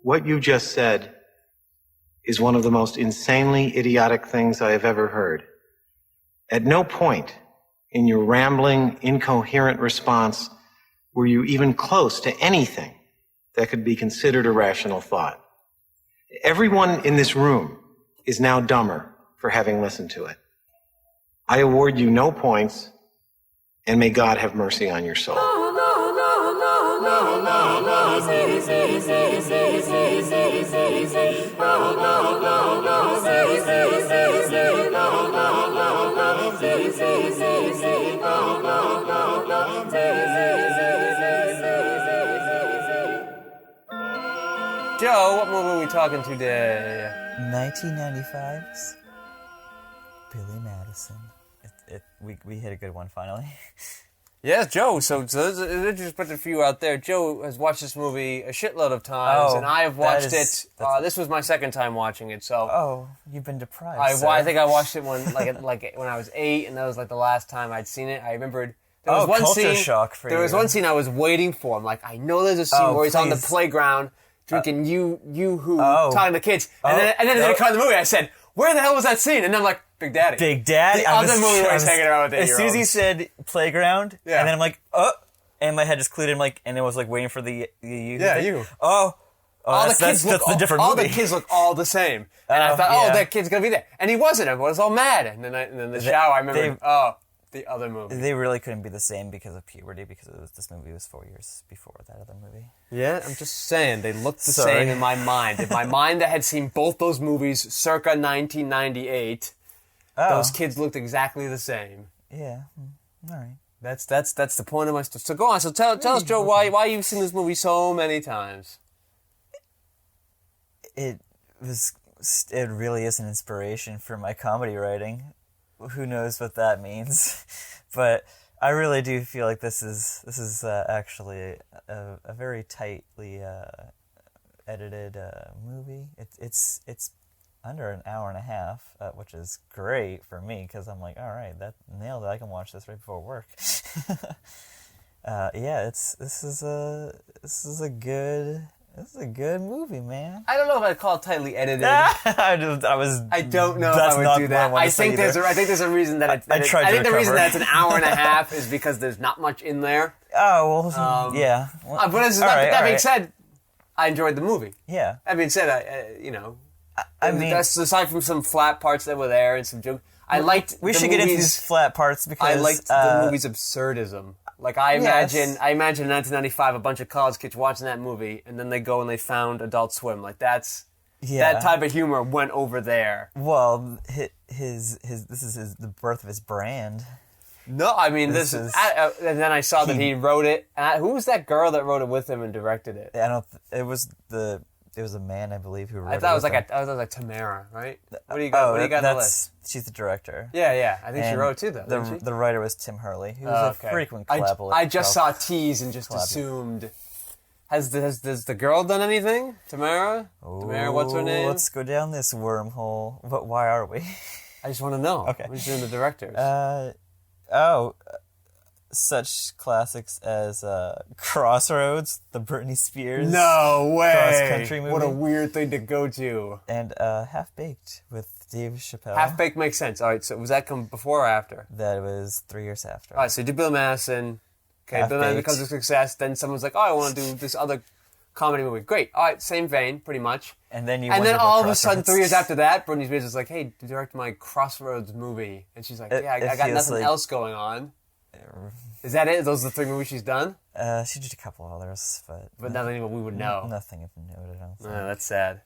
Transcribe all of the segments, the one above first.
What you just said is one of the most insanely idiotic things I have ever heard. At no point in your rambling, incoherent response were you even close to anything that could be considered a rational thought. Everyone in this room is now dumber for having listened to it. I award you no points, and may God have mercy on your soul. Joe, what movie are we talking today? 1995's Billy Madison. We hit a good one finally. Yeah, Joe. So there's an interesting for you out there. Joe has watched this movie a shitload of times, and I have watched it. This was my second time watching it. So you've been deprived. I think I watched it when when I was 8, and that was like the last time I'd seen it. I remembered there was one culture scene. Shock for there you. was one scene I was waiting for. I'm like, I know there's a scene where he's on the please. Playground drinking talking to kids, and then they cut the movie. I said, where the hell was that scene? And I'm like, Big Daddy. Big Daddy. The other movie where he's hanging around with 8-year-olds. As soon as he said playground, and then I'm like, and my head just clued in, and it was like waiting for the you. Yeah, you. That's the different movie. All the kids look all the same, and I thought, that kid's gonna be there, and he wasn't. I was all mad, and then the shower, I remember, the other movie. They really couldn't be the same because of puberty, because this movie was 4 years before that other movie. Yeah, I'm just saying, they looked the same in my mind. In my mind, I had seen both those movies circa 1998. Those kids looked exactly the same. Yeah, all right. That's the point of my story. So go on. So tell us, Joe, why you've seen this movie so many times. It really is an inspiration for my comedy writing. Who knows what that means? But I really do feel like this is actually a very tightly edited movie. It's under an hour and a half, which is great for me because I'm like, all right, that nailed it. I can watch this right before work. This is a good movie, man. I don't know if I'd call it tightly edited. I don't know if I would do that. I think there's a reason that it's. I think the reason that it's an hour and a half is because there's not much in there. Oh well, yeah. Well, but that being said, I enjoyed the movie. Yeah. That being said, I mean, that's aside from some flat parts that were there and some jokes. I liked. We should get into these flat parts because I liked the movie's absurdism. Like I imagine in 1995, a bunch of college kids watching that movie, and then they go and they found Adult Swim. Like that type of humor went over there. Well, this is the birth of his brand. No, I mean this is. And then I saw that he wrote it. Who was that girl that wrote it with him and directed it? It was a man, I believe, who wrote it. I thought it was like Tamara, right? What do you got? What do you got on the list? She's the director. Yeah. I think she wrote it too, though. The writer was Tim Hurley, who was a frequent collab. I just saw tease and just assumed. Has the girl done anything? Tamara? Tamara, what's her name? Let's go down this wormhole. But why are we? I just want to know. Okay. Who's doing the directors? Such classics as Crossroads, the Britney Spears no way cross-country movie. What a weird thing to go to. And Half-Baked with Dave Chappelle. Half-Baked makes sense. All right, so was that come before or after? That was 3 years after. All right, so you did Bill Madison. Okay, Bill Madison becomes a success. Then someone's like, I want to do this other comedy movie. Great. All right, same vein, pretty much. And then all of a sudden, 3 years after that, Britney Spears is like, hey, direct my Crossroads movie. And she's like, I got nothing else going on. Is that it? Those are the 3 movies she's done? She did a couple others, but nothing we would know. Nothing of note, I don't think. That's sad.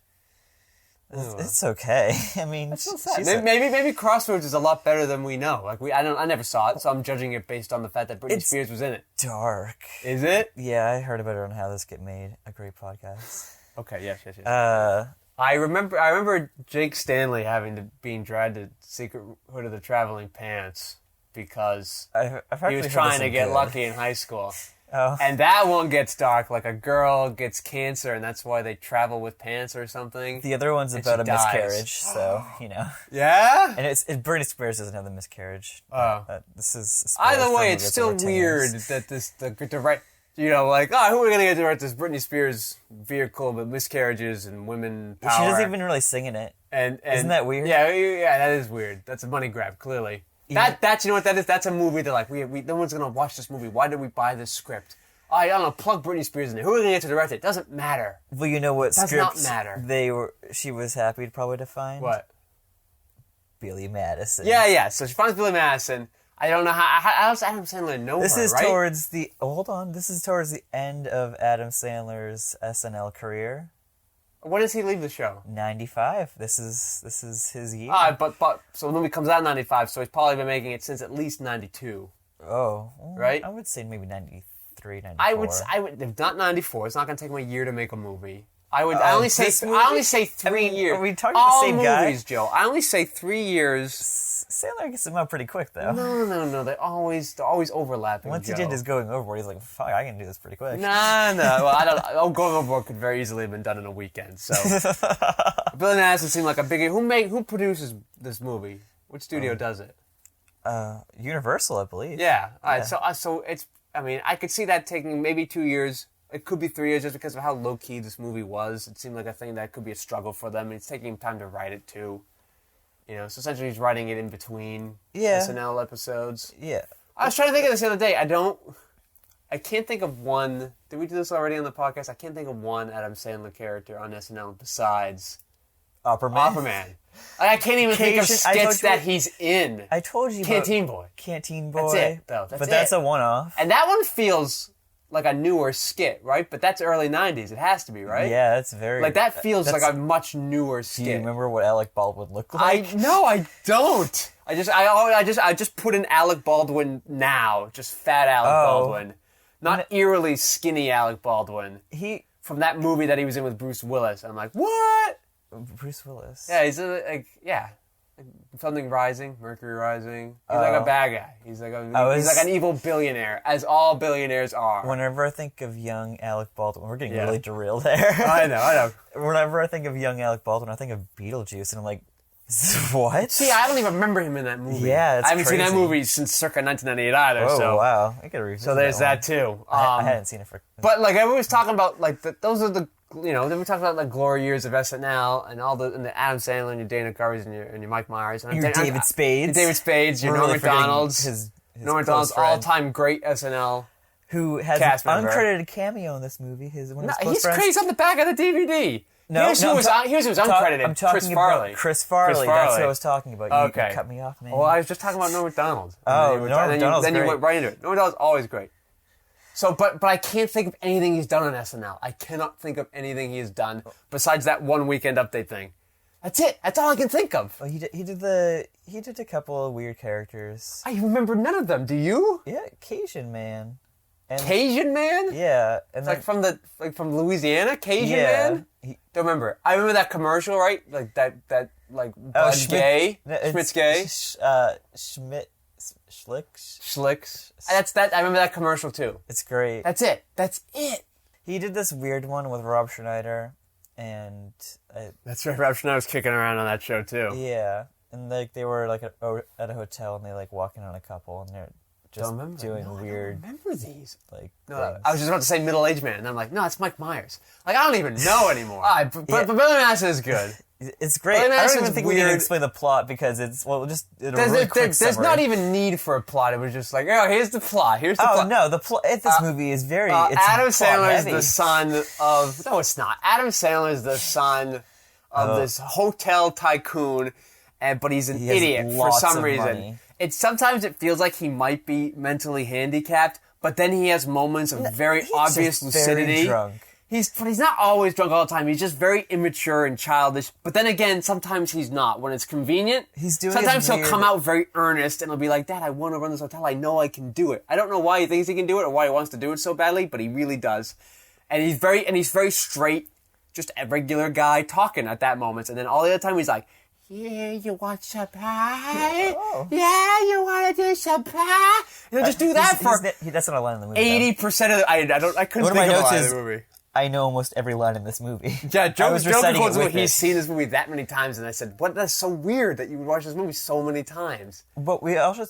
It's okay. I mean, that's so sad. Maybe Crossroads is a lot better than we know. Like I never saw it, so I'm judging it based on the fact that Britney Spears was in it. Dark. Is it? Yeah, I heard about it on How This Get Made, a great podcast. Okay, yes. I remember Jake Stanley being dragged to Secrethood of the Traveling Pants because he was trying to get lucky in high school. Oh. And that one gets dark, like a girl gets cancer and that's why they travel with pants or something. The other one's about a miscarriage, so, Yeah? And Britney Spears doesn't have the miscarriage. Oh. This is... Either way, it's still weird that Who are we going to get to direct this Britney Spears vehicle with miscarriages and women power? She doesn't even really sing in it. And isn't that weird? Yeah, that is weird. That's a money grab, clearly. Yeah. That you know what that is? That's a movie that no one's going to watch this movie. Why did we buy this script? I don't know, plug Britney Spears in there. Who are we going to get to direct it? Doesn't matter. Well, you know what script does not matter. She was happy probably to find? What? Billy Madison. Yeah. So she finds Billy Madison. I don't know how does Adam Sandler know her, right? This is towards the end of Adam Sandler's SNL career. When does he leave the show? 95. This is his year. So the movie comes out in 95, so he's probably been making it since at least 92. Oh. Right? I would say maybe 93, 94. I would if not 94. It's not going to take him a year to make a movie. I only say 3 years. Are we talking about the same guy? All movies, Joe. I only say 3 years. Sandler gets them out pretty quick, though. No. They're always overlapping. Once he did his Going Overboard, he's like, "Fuck, I can do this pretty quick." No. Well, I don't. Going Overboard could very easily have been done in a weekend. So, Billy Madison seemed like a big. Who produces this movie? Which studio does it? Universal, I believe. Yeah. All right. So it's. I mean, I could see that taking maybe 2 years. It could be 3 years just because of how low-key this movie was. It seemed like a thing that could be a struggle for them. And it's taking him time to write it, too. So essentially he's writing it in between SNL episodes. Yeah. I was trying to think of this the other day. I can't think of one. Did we do this already on the podcast? I can't think of one Adam Sandler character on SNL besides Opperman. I can't even think of skits that he's in. I told you Canteen Boy. That's it, though. That's a one-off. And that one feels like a newer skit, right? But that's early 90s. It has to be, right? Yeah, that's very... that feels like a much newer skit. Do you remember what Alec Baldwin looked like? No, I don't. I just put in Alec Baldwin now. Just fat Alec Baldwin. Not eerily skinny Alec Baldwin. From that movie that he was in with Bruce Willis. I'm like, what? Bruce Willis? Yeah, he's something Rising, Mercury Rising. He's like a bad guy. He's like an evil billionaire, as all billionaires are. Whenever I think of young Alec Baldwin, we're getting really derailed there. I know. Whenever I think of young Alec Baldwin, I think of Beetlejuice, and I'm like, what? See, I don't even remember him in that movie. Yeah, I haven't seen that movie since circa 1998 either. Oh, wow. I gotta revisit so there's that too. I hadn't seen it for... But everyone's talking about, those are the... then we talked about the glory years of SNL and and the Adam Sandler and your Dana Carveys and your Mike Myers. And your David Spades. Your Norm Macdonald's. Norm Macdonald's all-time great SNL who has an uncredited cameo in this movie. He's crazy on the back of the DVD. Here's who was uncredited. I'm talking Chris Farley. About Chris Farley. That's what I was talking about. You cut me off, man. Well, I was just talking about Norm Macdonald. Norm Macdonald's Then you went right into it. Norm Macdonald's always great. So, but I can't think of anything he's done on SNL. I cannot think of anything he has done besides that one Weekend Update thing. That's it. That's all I can think of. Well, he did a couple of weird characters. I remember none of them. Do you? Yeah, Cajun Man. Cajun Man? Yeah, and from Louisiana, Cajun Man. Don't remember. I remember that commercial, right? Bud Gay, Schmidt's Gay, Schlicks. I remember that commercial too. It's great. That's it. He did this weird one with Rob Schneider, and that's right. Rob Schneider was kicking around on that show too. Yeah, and they were at a hotel, and they walking on a couple, and they're just doing weird. I don't remember these. Things. I was just about to say middle-aged man, and I'm like, no, it's Mike Myers. I don't even know anymore. But Billy Madison is good. It's great. I don't even think we need to explain the plot because there's not even need for a plot. It was just like, here's the plot. No, the plot. This movie is very. Adam Sandler is the son of. No, it's not. Adam Sandler is the son of this hotel tycoon, but he's an idiot for some reason. Sometimes it feels like he might be mentally handicapped, but then he has moments of very obvious lucidity. Very drunk. But he's not always drunk all the time. He's just very immature and childish. But then again, sometimes he's not. When it's convenient, sometimes he'll come out very earnest and he'll be like, Dad, I want to run this hotel. I know I can do it. I don't know why he thinks he can do it or why he wants to do it so badly, but he really does. And he's very straight, just a regular guy talking at that moment. And then all the other time he's like, yeah, you want some pie? Oh. Yeah, you want to do some pie? He'll just do that that's not a line in the movie. 80% of the... I couldn't think of a line in the movie. I know almost every line in this movie. Yeah, Joe calls me, he's seen this movie that many times, and I said, "What? That's so weird that you would watch this movie so many times." But we also...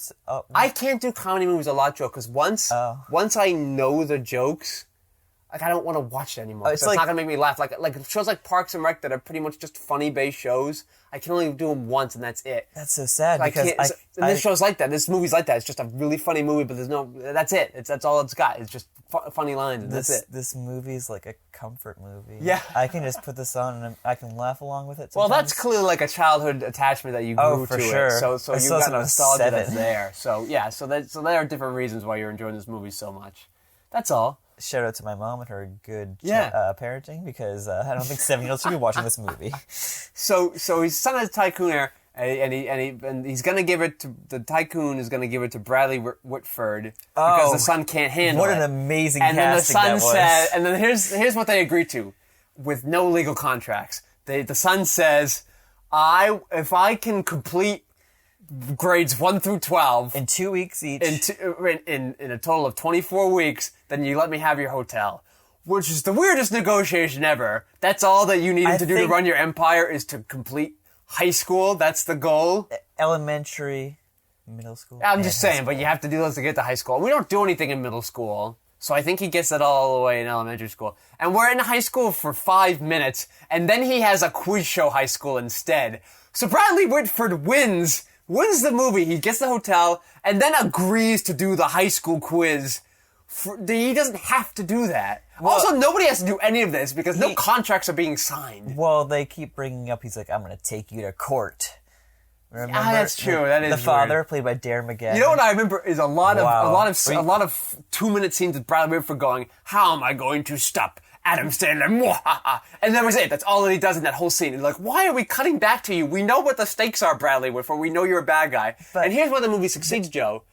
I can't do comedy movies a lot, Joe, because once I know the jokes, like I don't want to watch it anymore. It's not gonna make me laugh. Like shows like Parks and Rec that are pretty much just funny-based shows. I can only do them once, and that's it. That's so sad So because this show's like that. This movie's like that. It's just a really funny movie, but that's it. That's all it's got. It's just funny lines, and that's it. This movie's like a comfort movie. Yeah. I can just put this on and I can laugh along with it sometimes. Well, that's clearly like a childhood attachment that you grew to sure. it. So you've got nostalgia that's there. So yeah, so there are different reasons why you're enjoying this movie so much. That's all. Shout out to my mom and her good parenting, because I don't think 7-year-olds should be watching this movie. So his son has tycoon hair, and he's gonna give it to the tycoon is gonna give it to Bradley Whitford because the son can't handle it. What an amazing and casting then the son that was. said, and then here's what they agreed to, with no legal contracts. The son says, if I can complete grades 1 through 12 in 2 weeks each, in a total of 24 weeks, then you let me have your hotel. Which is the weirdest negotiation ever. That's all that you needed to do to run your empire, is to complete high school. That's the goal. Elementary, middle school. I'm just saying, but you have to do those to get to high school. We don't do anything in middle school. So I think he gets it all the way in elementary school. And we're in high school for 5 minutes, and then he has a quiz show high school instead. So Bradley Whitford wins the movie. He gets the hotel, and then agrees to do the high school quiz. He doesn't have to do that. Well, also, nobody has to do any of this because no contracts are being signed. Well, they keep bringing up, he's like, I'm going to take you to court. Remember? That's true. That is the father, weird. played by Darren McGavin. You know what I remember is a lot of 2-minute scenes with Bradley Whitford going, "How am I going to stop Adam Sandler?" And that was it. That's all that he does in that whole scene. He's like, "Why are we cutting back to you? We know what the stakes are, Bradley Whitford. We know you're a bad guy." And here's where the movie succeeds, Joe.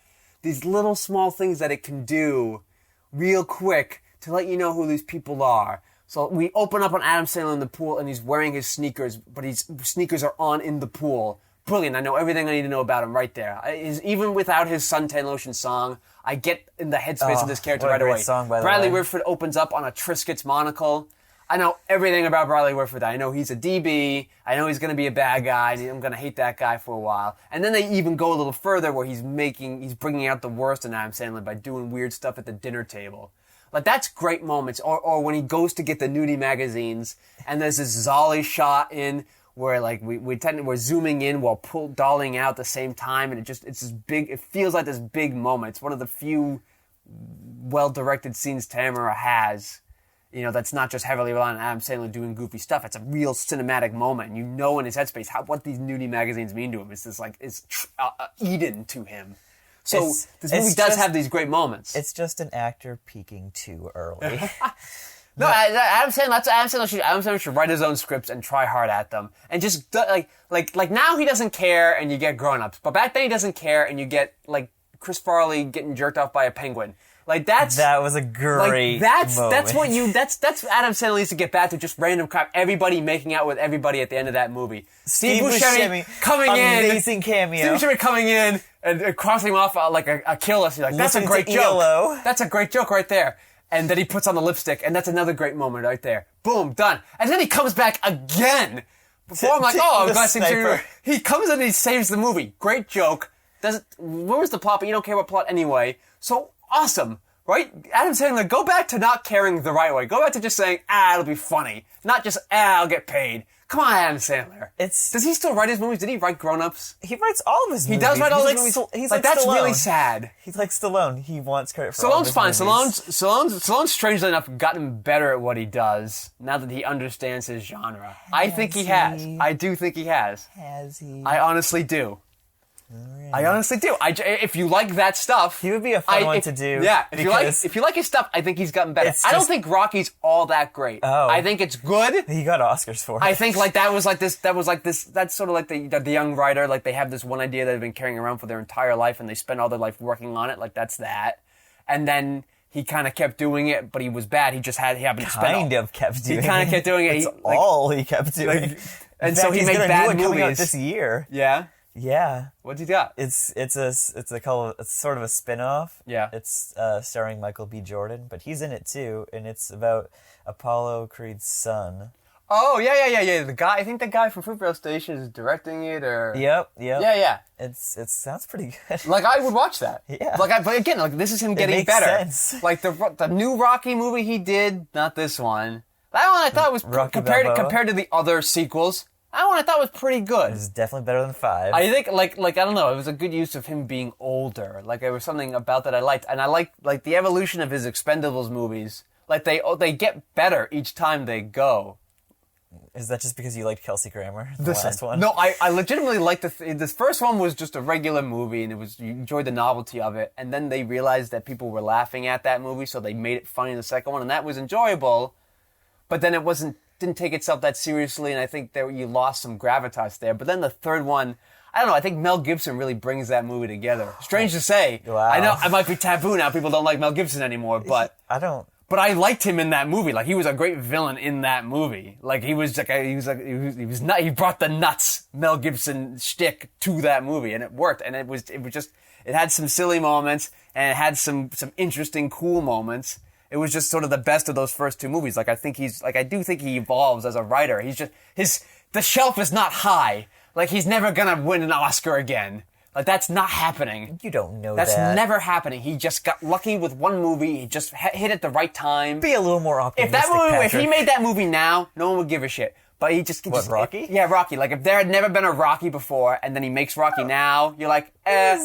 These little small things that it can do real quick to let you know who these people are. So we open up on Adam Sandler in the pool, and he's wearing his sneakers, but his sneakers are on in the pool. Brilliant. I know everything I need to know about him right there. Even without his Suntan Lotion song, I get in the headspace of this character right away. Song, by the Bradley way. Whitford opens up on a Triscuit's monocle. I know everything about Bradley Whitford. I know he's a DB. I know he's going to be a bad guy. And I'm going to hate that guy for a while. And then they even go a little further where he's bringing out the worst in Adam Sandler by doing weird stuff at the dinner table. Like, that's great moments. Or when he goes to get the nudie magazines, and there's this Zolly shot in where, like, we're zooming in while dolling out at the same time, and it's this big, it feels like this big moment. It's one of the few well-directed scenes Tamara has, that's not just heavily reliant on Adam Sandler doing goofy stuff. It's a real cinematic moment, and you know in his headspace what these nudie magazines mean to him. It's this, it's Eden to him. So this movie does have these great moments. It's just an actor peaking too early. No, Adam Sandler should write his own scripts and try hard at them, and just like now he doesn't care, and you get grown-ups. But back then he doesn't care, and you get like Chris Farley getting jerked off by a penguin. Like that was a great moment. That's Adam Sandler needs to get back to, just random crap. Everybody making out with everybody at the end of that movie. Steve Buscemi coming in, amazing cameo. Steve Buscemi coming in and crossing him off like a kill list. You're like, that's a great joke. ELO. That's a great joke right there. And then he puts on the lipstick, and that's another great moment right there. Boom, done. And then he comes back again. Before I'm like, I'm glad to he comes in and he saves the movie. Great joke. Where was the plot? But you don't care about plot anyway. So awesome, right? Adam Sandler, go back to not caring the right way. Go back to just saying, it'll be funny. Not just, I'll get paid. Come on, Adam Sandler. Does he still write his movies? Did he write Grown Ups? He writes all of his movies. He does write all his movies. He's like that's Stallone. Really sad. He's like Stallone. He wants credit for all of his Stallone's fine. movies. Stallone's strangely enough gotten better at what he does now that he understands his genre. I think he has. I do think he has. Has he? I honestly do. Really? I honestly do. If you like that stuff, he would be a fun one to do. Yeah, if you like his stuff, I think he's gotten better. I don't think Rocky's all that great. Oh. I think it's good. He got Oscars for it. I think that's sort of like the young writer, like they have this one idea that they've been carrying around for their entire life, and they spend all their life working on it. Like that's that, and then he kind of kept doing it, but he was bad. He happened to spend. He kept doing it. That's all he kept doing. And so he made bad movies coming out this year. Yeah. Yeah. What's he got? It's sort of a spin-off. Yeah. It's starring Michael B. Jordan, but he's in it too, and it's about Apollo Creed's son. Oh, yeah. I think the guy from Fruitvale Station is directing it, or... Yep. Yeah. It sounds pretty good. Like, I would watch that. Yeah. But again, like, this is him getting better. Sense. Like, the new Rocky movie he did, not this one. That one I thought was, compared to the other sequels, that one I thought was pretty good. It's definitely better than 5. I think, like I don't know, it was a good use of him being older. Like, there was something about that I liked. And I liked, like, the evolution of his Expendables movies. Like, they get better each time they go. Is that just because you liked Kelsey Grammer, the last one? No, I legitimately liked this first one was just a regular movie, and you enjoyed the novelty of it, and then they realized that people were laughing at that movie, so they made it funny in the second one, and that was enjoyable, but then it didn't take itself that seriously, and I think that you lost some gravitas there. But then the third one, I don't know, I think Mel Gibson really brings that movie together. Strange to say. Wow. I know it might be taboo now, people don't like Mel Gibson anymore, but... But I liked him in that movie. Like, he was a great villain in that movie. Like, he was he brought the nuts Mel Gibson shtick to that movie, and it worked. And it had some silly moments, and it had some interesting, cool moments. It was just sort of the best of those first two movies. Like, I do think he evolves as a writer. The shelf is not high. Like, he's never gonna win an Oscar again. Like, that's not happening. You don't know That's never happening. He just got lucky with one movie. He just hit at the right time. Be a little more optimistic, if he made that movie now, no one would give a shit. But he just... Rocky? Yeah, Rocky. Like, if there had never been a Rocky before, and then he makes Rocky now, you're like, Like,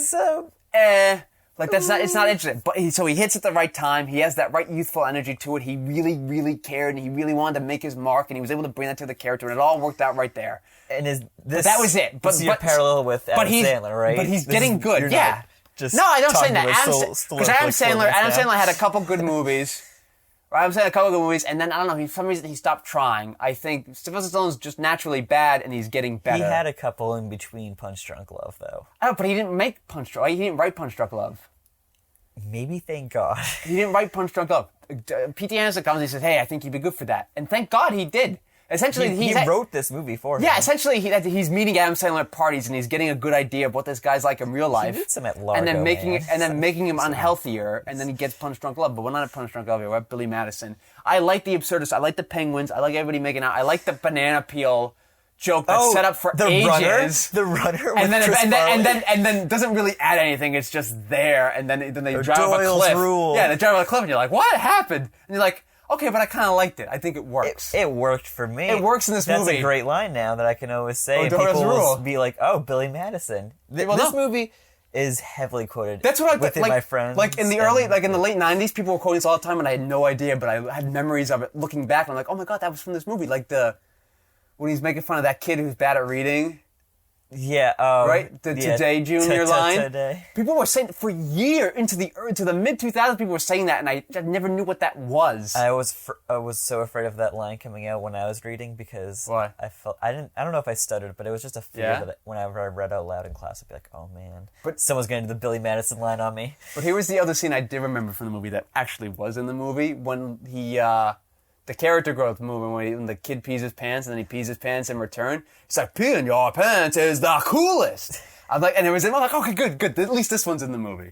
it's not interesting. But so he hits at the right time. He has that right youthful energy to it. He really, really cared, and he really wanted to make his mark, and he was able to bring that to the character, and it all worked out right there. And but that was it. But your parallel with Adam Sandler, right? But he's getting good. Yeah. No, I don't say that. Because Adam Sandler had a couple good movies. Adam Sandler had a couple good movies, and then, I don't know, for some reason he stopped trying. I think Sylvester Stallone's just naturally bad, and he's getting better. He had a couple in between Punch Drunk Love, though. Oh, but he didn't make Punch Drunk. He didn't write Punch Drunk Love. Maybe, thank God. He didn't write Punch Drunk Love. P.T. Anderson comes and he says, hey, I think you'd be good for that. And thank God he did. Essentially, he wrote this movie for him. Yeah, essentially, he's meeting Adam Sandler at parties, and he's getting a good idea of what this guy's like in real life. He meets him at Largo, and then making him unhealthier, and then he gets Punch Drunk Love. But we're not at Punch Drunk Love here. We're at Billy Madison. I like the absurdist. I like the penguins. I like everybody making out. I like the banana peel joke that's set up for ages. The runner, and then doesn't really add anything. It's just there, and then they drive off a cliff. Rule. Yeah, they drive off a cliff, and you're like, what happened? And you're like, okay, but I kind of liked it. I think it works. It worked for me. It works in this movie. That's a great line now that I can always say. People will be like, "Oh, Billy Madison." This movie is heavily quoted. That's what I within my friends. Like in the late '90s, people were quoting this all the time, and I had no idea, but I had memories of it. Looking back, and I'm like, oh my god, that was from this movie. Like when he's making fun of that kid who's bad at reading. Yeah, right. The Today Junior line. Today. People were saying for years into the mid 2000s. People were saying that, and I never knew what that was. I was so afraid of that line coming out when I was reading because why? I don't know if I stuttered, but it was just a fear that whenever I read out loud in class, I'd be like, oh man, but someone's going to do the Billy Madison line on me. But here was the other scene I did remember from the movie that actually was in the movie when he. The character growth movement when the kid pees his pants and then he pees his pants in return. He's like, peeing your pants is the coolest. I'm like, and I'm like, okay, good. At least this one's in the movie.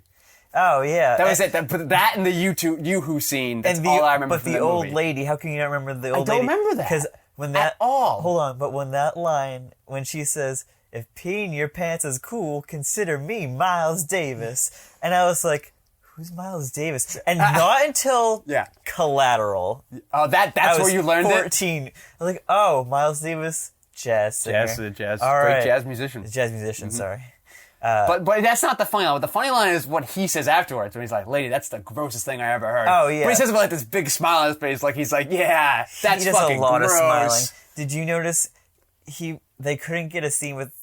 Oh yeah, that was it. That and the Yoo-Hoo scene. That's all I remember. But the old lady, how can you not remember the old lady? I don't remember that because when that at all. Hold on, but when that line, when she says, "If peeing your pants is cool, consider me Miles Davis," and I was like, who's Miles Davis? And not until Collateral. Oh, that's where you learned 14. I was like, oh, Miles Davis, jazz singer. Great jazz musician. Jazz musician, sorry. But that's not the funny line. The funny line is what he says afterwards when he's like, lady, that's the grossest thing I ever heard. Oh, yeah. But he says it with like this big smile on his face, like he's like, yeah, that's fucking gross. He does a lot of smiling. Did you notice they couldn't get a scene with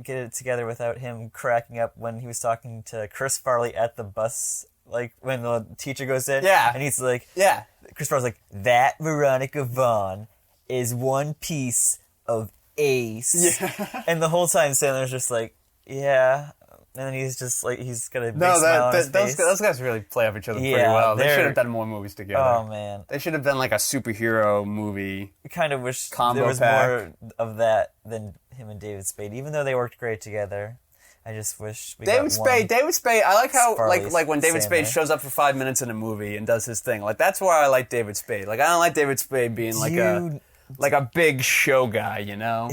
get it together without him cracking up when he was talking to Chris Farley at the bus, like when the teacher goes in, and he's like, Chris Farley's like, that Veronica Vaughn is one piece of ace, and the whole time Sandler's just like, yeah, and then he's just like, he's got a big smile on his face. Those guys really play off each other pretty well. They should have done more movies together. Oh man, they should have done like a superhero movie. I kind of wish there was more of that than him and David Spade, even though they worked great together. I just wish we David got one. David Spade. I like how Farley like when David Spade Sandler. shows up for 5 minutes in a movie and does his thing. Like that's why I like David Spade. Like I don't like David Spade being like a big show guy. You know?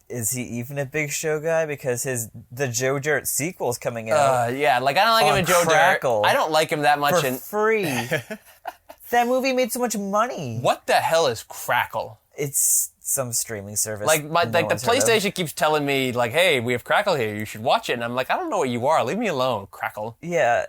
Is he even a big show guy? Because the Joe Dirt sequel's coming out. Yeah. Like I don't like him in Joe Crackle Dirt. I don't like him that much for free. That movie made so much money. What the hell is Crackle? It's some streaming service. Like no the one's heard of. PlayStation keeps telling me like, hey, we have Crackle here. You should watch it. And I'm like, I don't know what you are. Leave me alone, Crackle. Yeah.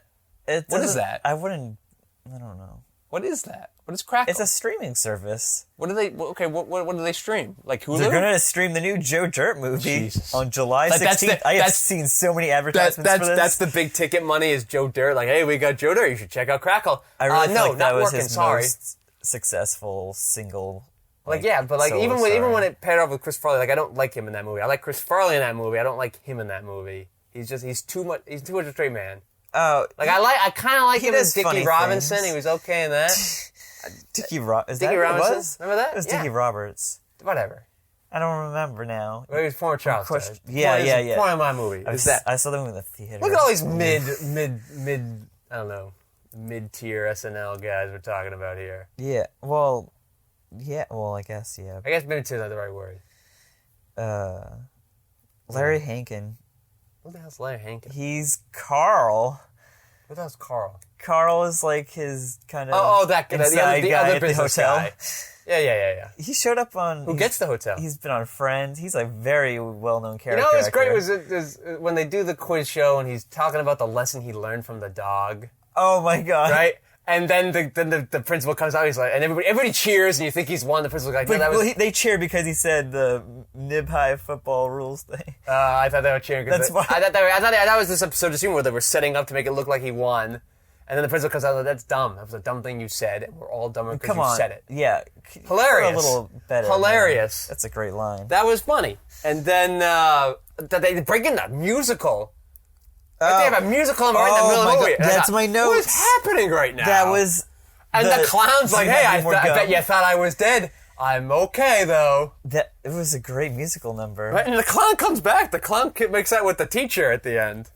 What is that? I don't know. What is that? What is Crackle? It's a streaming service. What do they? Okay, what do they stream? Like Hulu? They're gonna stream the new Joe Dirt movie Jesus. on July Like, 16th. I have seen so many advertisements for this. That's the big ticket money is Joe Dirt. Like, hey, we got Joe Dirt. You should check out Crackle. I really feel no, like that not was working. his Sorry. most successful single. But even solo when star. it paired off with Chris Farley, like I don't like him in that movie. I like Chris Farley in that movie. I don't like him in that movie. He's too much a straight man. Oh, Like I kind of like he him as does funny Dickie Robinson. things. He was okay in that. Dickie Dickie that what it Robinson? was? Remember that? It was Yeah. Dickie Roberts. Whatever. I don't remember now. Well, he was former child star. Yeah. Point of my movie. Is that? I saw them in the theater. Look at all these mid. I don't know, mid-tier SNL guys we're talking about here. Yeah. Well, I guess yeah. I guess mid-tier is not the right word. Larry Hankin. Who the hell's Larry Hankin? He's Carl. Who the hell's Carl? Carl is like his kind of that guy, inside the guy other at the business hotel. guy. Yeah. He showed up on. Who gets the hotel? He's been on Friends. He's a very well-known You character. know what's great actor. was when they do the quiz show and he's talking about the lesson he learned from the dog, Oh my god! right? And then the principal comes out. He's like, and everybody cheers, and you think he's won. The principal's like, no, that was. They cheer because he said the nib-high football rules thing. I thought they were cheering. That's why. I thought that was this episode of Super where they were setting up to make it look like he won. And then the principal comes out and that's dumb. That was a dumb thing you said. And we're all dumber because you said it. Yeah. Hilarious. A little better. Hilarious. That's a great line. That was funny. And then they bring in the musical. Like they have a musical number right in the middle of the movie. God. That's my notes. What is happening right now? That was. And the clown's like, hey, I bet you thought I was dead. I'm okay, though. It was a great musical number. Right? And the clown comes back. The clown makes out with the teacher at the end.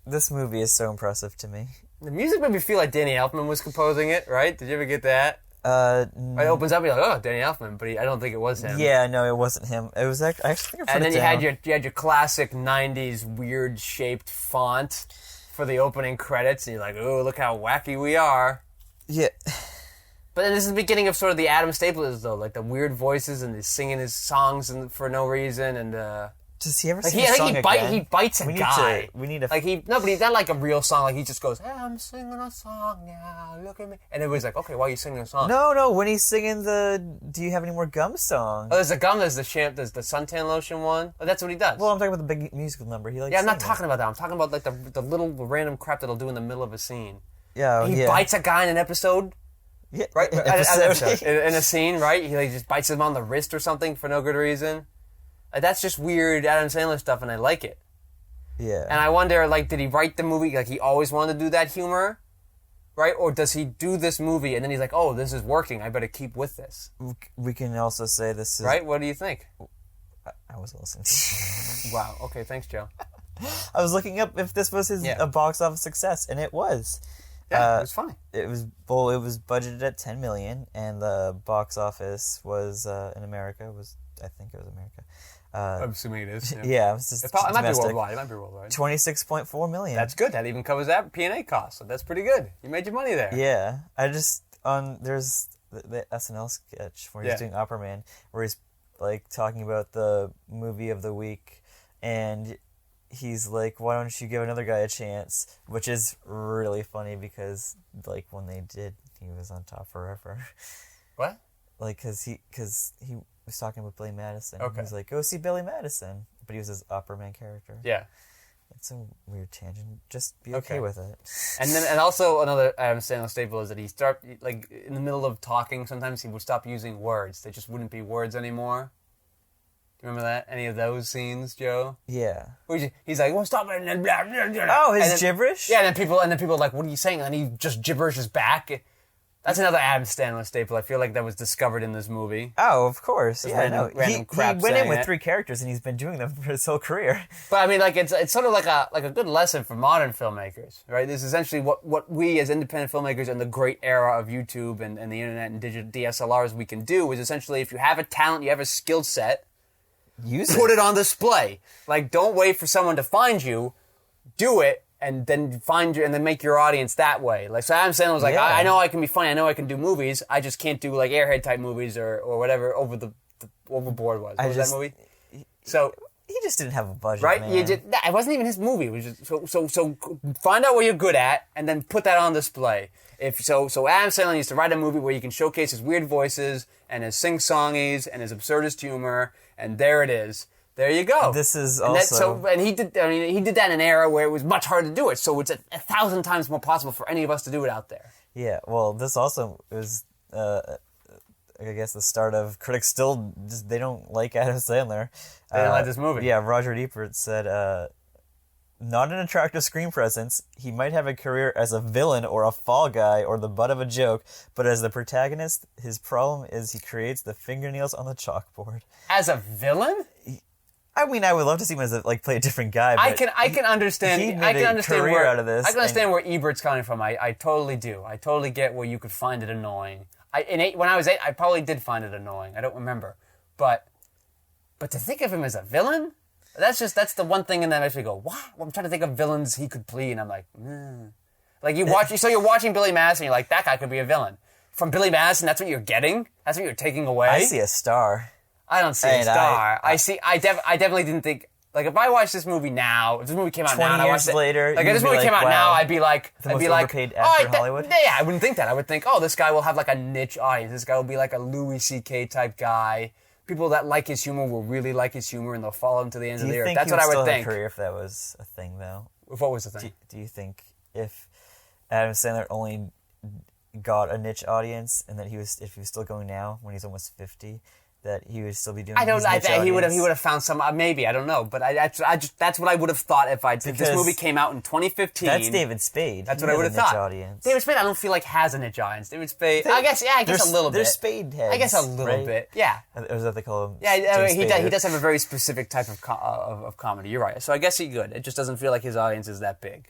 This movie is so impressive to me. The music made me feel like Danny Elfman was composing it, right? Did you ever get that? It opens up, you're like, oh, Danny Elfman, but I don't think it was him. Yeah, no, it wasn't him. It was actually, I actually think I put And then it you down. had your classic 90s weird shaped font for the opening credits, and you're like, oh, look how wacky we are. Yeah. But then this is the beginning of sort of the Adam Staplers, though, like the weird voices and he's singing his songs for no reason, and Does he ever like sing a song again? he bites a guy. We need to. Like but he's not like a real song. Like he just goes, hey, I'm singing a song now. Look at me. And everybody's like, okay, why are you singing a song? No. When he's singing the "Do You Have Any More Gum" song. Oh, there's the gum. There's the there's the suntan lotion one. Oh, that's what he does. Well, I'm talking about the big musical number. He likes. Yeah, I'm not singing. talking about that. I'm talking about like the little random crap that he'll do in the middle of a scene. Yeah, He bites a guy in an episode. Yeah, Right? an An episode. episode. in a scene, right? He like just bites him on the wrist or something for no good reason. Like, that's just weird Adam Sandler stuff, and I like it. Yeah. And I wonder, like, did he write the movie, like, he always wanted to do that humor? Right? Or does he do this movie, and then he's like, oh, this is working, I better keep with this. We can also say this is... Right? What do you think? I wasn't listening. Wow. Okay, thanks, Joe. I was looking up if this was a box office success, and it was. Yeah, it was funny. It was budgeted at $10 million, and the box office was in America I think it was America. I'm assuming it is. Yeah, it was just it might be domestic. worldwide. It might be worldwide. $26.4 million. That's good. That even covers that P&A cost. So that's pretty good. You made your money there. Yeah, there's the SNL sketch where he's doing Opera Man, where he's like talking about the movie of the week, and he's like, "Why don't you give another guy a chance?" Which is really funny because like when they did, he was on top forever. What? Like, cause he was talking with Billy Madison. Okay. He was like, "Go see Billy Madison," but he was his Opera Man character. Yeah. It's a weird tangent. Just be okay with it. And also another Adam Sandler staple is that he like in the middle of talking, sometimes he would stop using words. They just wouldn't be words anymore. Do you remember that? Any of those scenes, Joe? Yeah. He's like, well, stop it, and then blah, blah, blah. Oh, his and then, gibberish? Yeah, and then people are like, what are you saying? And he just gibberishes back. That's another Adam Sandler staple. I feel like that was discovered in this movie. Oh, of course. Just Yeah, random he crap went in saying with it. 3 characters, and he's been doing them for his whole career. But I mean, like it's sort of like a good lesson for modern filmmakers, right? This is essentially what we as independent filmmakers in the great era of YouTube and the internet and digital DSLRs we can do is essentially if you have a talent, you have a skill set, put it on display. Like, don't wait for someone to find you, do it. And then and then make your audience that way. Like, so Adam Sandler was like, Yeah. I know I can be funny, I know I can do movies, I just can't do like Airhead type movies or whatever Overboard was. What was that movie? So He just didn't have a budget, right, man. it wasn't even his movie. It was just so find out what you're good at and then put that on display. So Adam Sandler used to write a movie where you can showcase his weird voices and his sing-songies and his absurdist humor, and there it is. There you go. This is and he did that in an era where it was much harder to do it. So it's 1,000 times more possible for any of us to do it out there. Yeah, well, this also is, I guess, the start of critics still they don't like Adam Sandler. They don't like this movie. Yeah, Roger Ebert said, not an attractive screen presence. He might have a career as a villain or a fall guy or the butt of a joke, but as the protagonist, his problem is he creates the fingernails on the chalkboard. As a villain? I mean, I would love to see him as like play a different guy. But I can understand. He made I can a understand career where out of this, I can understand where Ebert's coming from. I totally do. I totally get where you could find it annoying. When I was 8, I probably did find it annoying. I don't remember, but to think of him as a villain, that's the one thing in that makes me go, what? Well, I'm trying to think of villains he could play, and I'm like, like you're watching Billy Madison, you're like, that guy could be a villain. From Billy Madison, that's what you're getting. That's what you're taking away. I see a star. I don't see a star. I definitely didn't think. Like, if I watched this movie now, if this movie came out now, and I watched it, later, like if this movie came out now, I'd be like, overpaid actor in Hollywood. Yeah, I wouldn't think that. I would think, oh, this guy will have like a niche audience. This guy will be like a Louis C.K. type guy. People that like his humor will really like his humor, and they'll follow him to the end of the earth. That's what I would think. Have a career if that was a thing, though. What was the thing? Do you think if Adam Sandler only got a niche audience, and that if he was still going now when he's almost 50? That he would still be doing. I don't. I think he would have found some. Maybe I don't know, but that's what I would have thought if this movie came out in 2015. That's David Spade. That's what I would have thought. Audience. David Spade, I don't feel like has a niche audience. David Spade, I guess a little bit. There's Spade heads. I guess a little bit. Yeah. Is that they call him? Yeah, he does have a very specific type of comedy. You're right. So I guess he's good. It just doesn't feel like his audience is that big.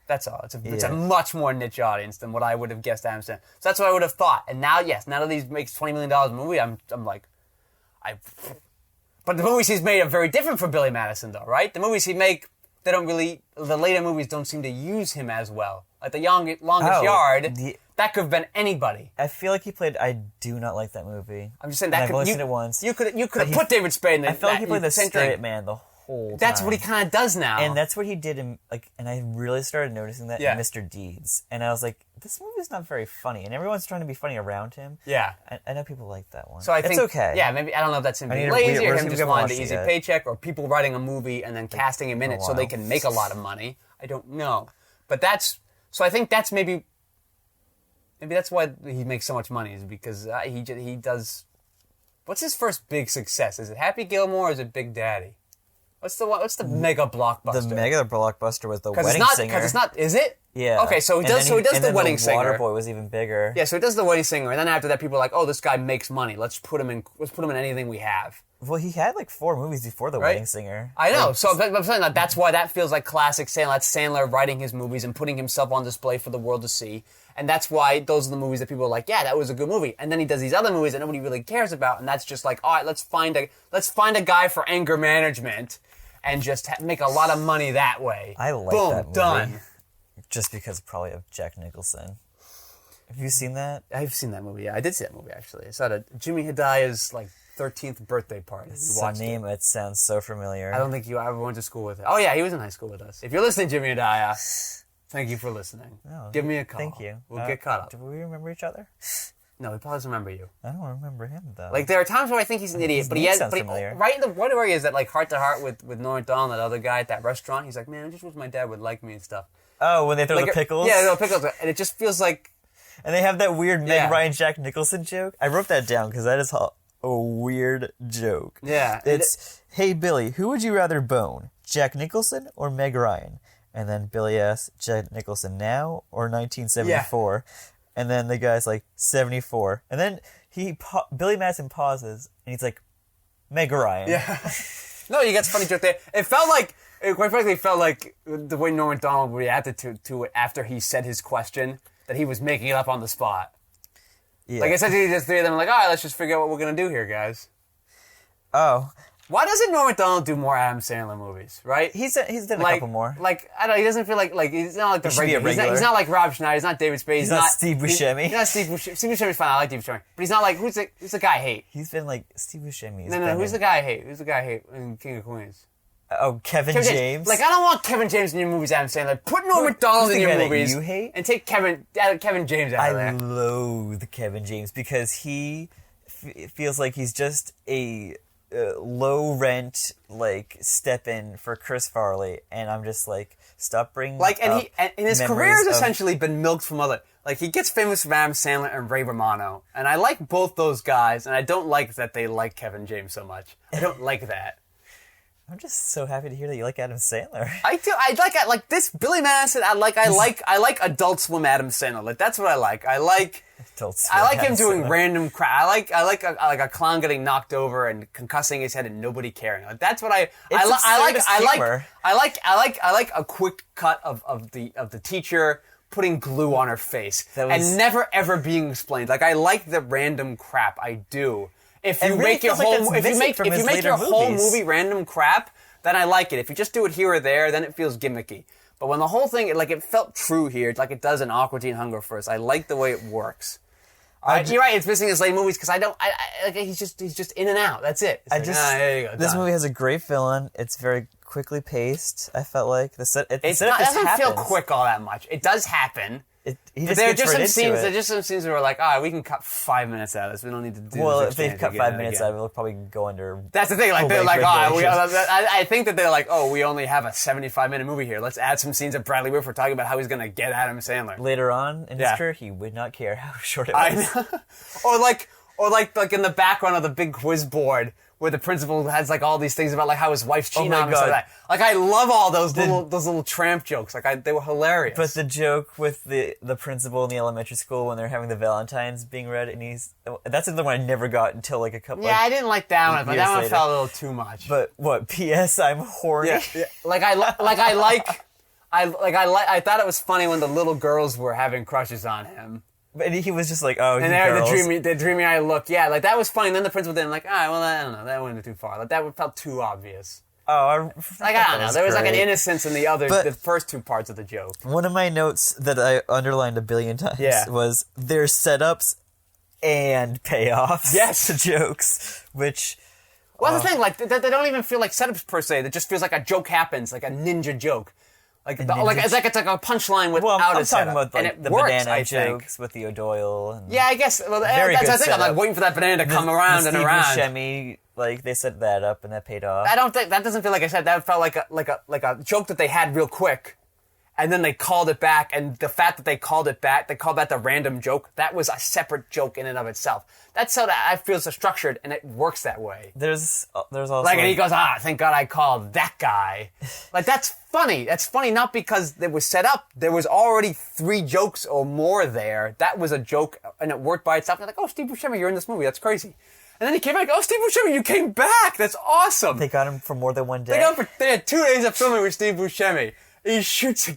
That's all. It's a much more niche audience than what I would have guessed Adam Sandler. So that's what I would have thought. And now, yes, now that he makes $20 million a movie, I'm like. But the movies he's made are very different from Billy Madison, though, right? The movies he make, the later movies don't seem to use him as well. Like The Longest Yard, that could have been anybody. I feel like he played. I do not like that movie. I'm just saying that I've listened to it once. You could have put David Spade in. I felt like he played the straight man the whole time. That's what he kind of does now, and that's what he did in and I really started noticing that in Mr. Deeds, and I was like, this movie's not very funny, and everyone's trying to be funny around him. Yeah, I know people like that one. So I think it's okay. Yeah, maybe I don't know if that's him being lazy or him just wanting the easy paycheck, or people writing a movie and then casting him in it so they can make a lot of money. I don't know, but I think that's maybe that's why he makes so much money, is because he does. What's his first big success? Is it Happy Gilmore or is it Big Daddy? What's the mega blockbuster? The mega blockbuster was The Wedding Singer. Because it's not. Is it? Yeah. Okay, so he does The Wedding Singer. Waterboy was even bigger. Yeah, so he does The Wedding Singer, and then after that, people are like, "Oh, this guy makes money. Let's put him in anything we have." Well, he had like 4 movies before The Wedding Singer. I know. So I'm saying that's why that feels like classic Sandler. That's Sandler writing his movies and putting himself on display for the world to see. And that's why those are the movies that people are like, yeah, that was a good movie. And then he does these other movies that nobody really cares about, and that's just like, all right, let's find a guy for anger management and just make a lot of money that way. I like Boom, that movie. Done. Just because probably of Jack Nicholson. Have you seen that? I've seen that movie. Yeah, I did see that movie actually. I saw it at Jimmy Hidaya's 13th birthday party. It's a name that sounds so familiar. I don't think you ever went to school with it. Oh yeah, he was in high school with us. If you're listening, Jimmy Hidaya, thank you for listening. No, give me a call. Thank you. We'll get caught up. Do we remember each other? No, he probably doesn't remember you. I don't remember him though. Like there are times where I think he's an idiot, but right in the point where he is that heart to heart with Norm Macdonald, that other guy at that restaurant. He's like, man, I just wish my dad would like me and stuff. Oh, when they throw the pickles? Yeah, the pickles, and it just feels like. And they have that weird Meg Ryan Jack Nicholson joke. I wrote that down because that is a weird joke. Yeah, it's hey Billy, who would you rather bone, Jack Nicholson or Meg Ryan? And then Billy asks, Jack Nicholson now or 1974? And then the guy's like, 74. And then Billy Madison pauses, and he's like, Meg Ryan. Yeah. No, you got a funny joke there. It felt like, quite frankly, it felt like the way Norm Macdonald reacted to it after he said his question, that he was making it up on the spot. Yeah. Like, essentially, just three of them like, all right, let's just figure out what we're going to do here, guys. Oh. Why doesn't Norm Macdonald do more Adam Sandler movies, right? He's done a couple more. Like, I don't know, he doesn't feel like he's not like the regular. He's not like Rob Schneider, he's not David Spade. He's not Steve Buscemi. He's not Steve Buscemi. Steve Buscemi's fine, I like Steve Buscemi. But he's not like, who's the guy I hate? He's been like, Steve Buscemi. No, who's the guy I hate? Who's the guy I hate in King of Queens? Oh, Kevin James. Like, I don't want Kevin James in your movies, Adam Sandler. Put Norm Macdonald in your movies. You hate? And take Kevin James out of there. I loathe Kevin James because he feels like he's just a low rent, like, step in for Chris Farley. And I'm just like, stop bringing and his career has essentially been milked from other. Like, he gets famous from Adam Sandler and Ray Romano. And I like both those guys, and I don't like that they like Kevin James so much. I don't like that. I'm just so happy to hear that you like Adam Sandler. I do. I like this Billy Madison. I like Adult Swim Adam Sandler. Like, that's what I like. I like him doing random crap. I like a clown getting knocked over and concussing his head and nobody caring. Like, that's what I like a quick cut of the teacher putting glue on her face and never ever being explained. Like, I like the random crap. I do. If you make your whole movie random crap, then I like it. If you just do it here or there, then it feels gimmicky. But when the whole thing, it felt true here, like it does in Aqua Teen Hunger Force. I like the way it works. You're right. It's missing his late movies because he's just in and out. That's it. There you go. This movie has a great villain. It's very quickly paced. I felt like it doesn't feel quick all that much. It does happen. There are just some scenes where we're like, we can cut 5 minutes out of this. We don't need to do this. Well, if they cut 5 minutes out of it, it'll probably go under. That's the thing. Like, they're like, I think that they're like, we only have a 75-minute movie here. Let's add some scenes of Bradley Whitford talking about how he's going to get Adam Sandler. Later on in his career, he would not care how short it was. I know. or like in the background of the big quiz board, where the principal has like all these things about like how his wife's cheating on him and stuff like that. Like, I love all those little tramp jokes. Like, they were hilarious. But the joke with the principal in the elementary school when they're having the Valentines being read, and that's the one I never got until like a couple. Yeah, I didn't like that one, but that one felt a little too much. But what? P.S. I'm horny. Yeah. I thought it was funny when the little girls were having crushes on him. But he was just like, oh, and there, the dreamy eye look. Yeah, like, that was funny. And then the principal didn't like, I don't know, that went too far. Like, that felt too obvious. Oh, I don't know. There was like an innocence in the first two parts of the joke. One of my notes that I underlined a billion times was their setups and payoffs. Yes, to jokes, which. Well, that's the thing. Like, they don't even feel like setups per se. It just feels like a joke happens, like a ninja joke. It's like a punchline without a setup. I'm talking about the works, banana jokes with the O'Doyle. Yeah, I guess. Well, that's the thing. I'm like waiting for that banana to come around and around. Steve Buscemi, like, they set that up and that paid off. I don't think that doesn't feel like I said. That felt like a joke that they had real quick, and then they called it back. And the fact that they called it back, they called that the random joke. That was a separate joke in and of itself. That's how that I feel so structured, and it works that way. There's also like, and he goes, thank God I called that guy. Like, that's funny. That's funny not because it was set up. There was already 3 jokes or more there. That was a joke, and it worked by itself. They're like, Steve Buscemi, you're in this movie. That's crazy. And then he came back. Steve Buscemi, you came back. That's awesome. They got him for more than one day. They had 2 days of filming with Steve Buscemi. He shoots a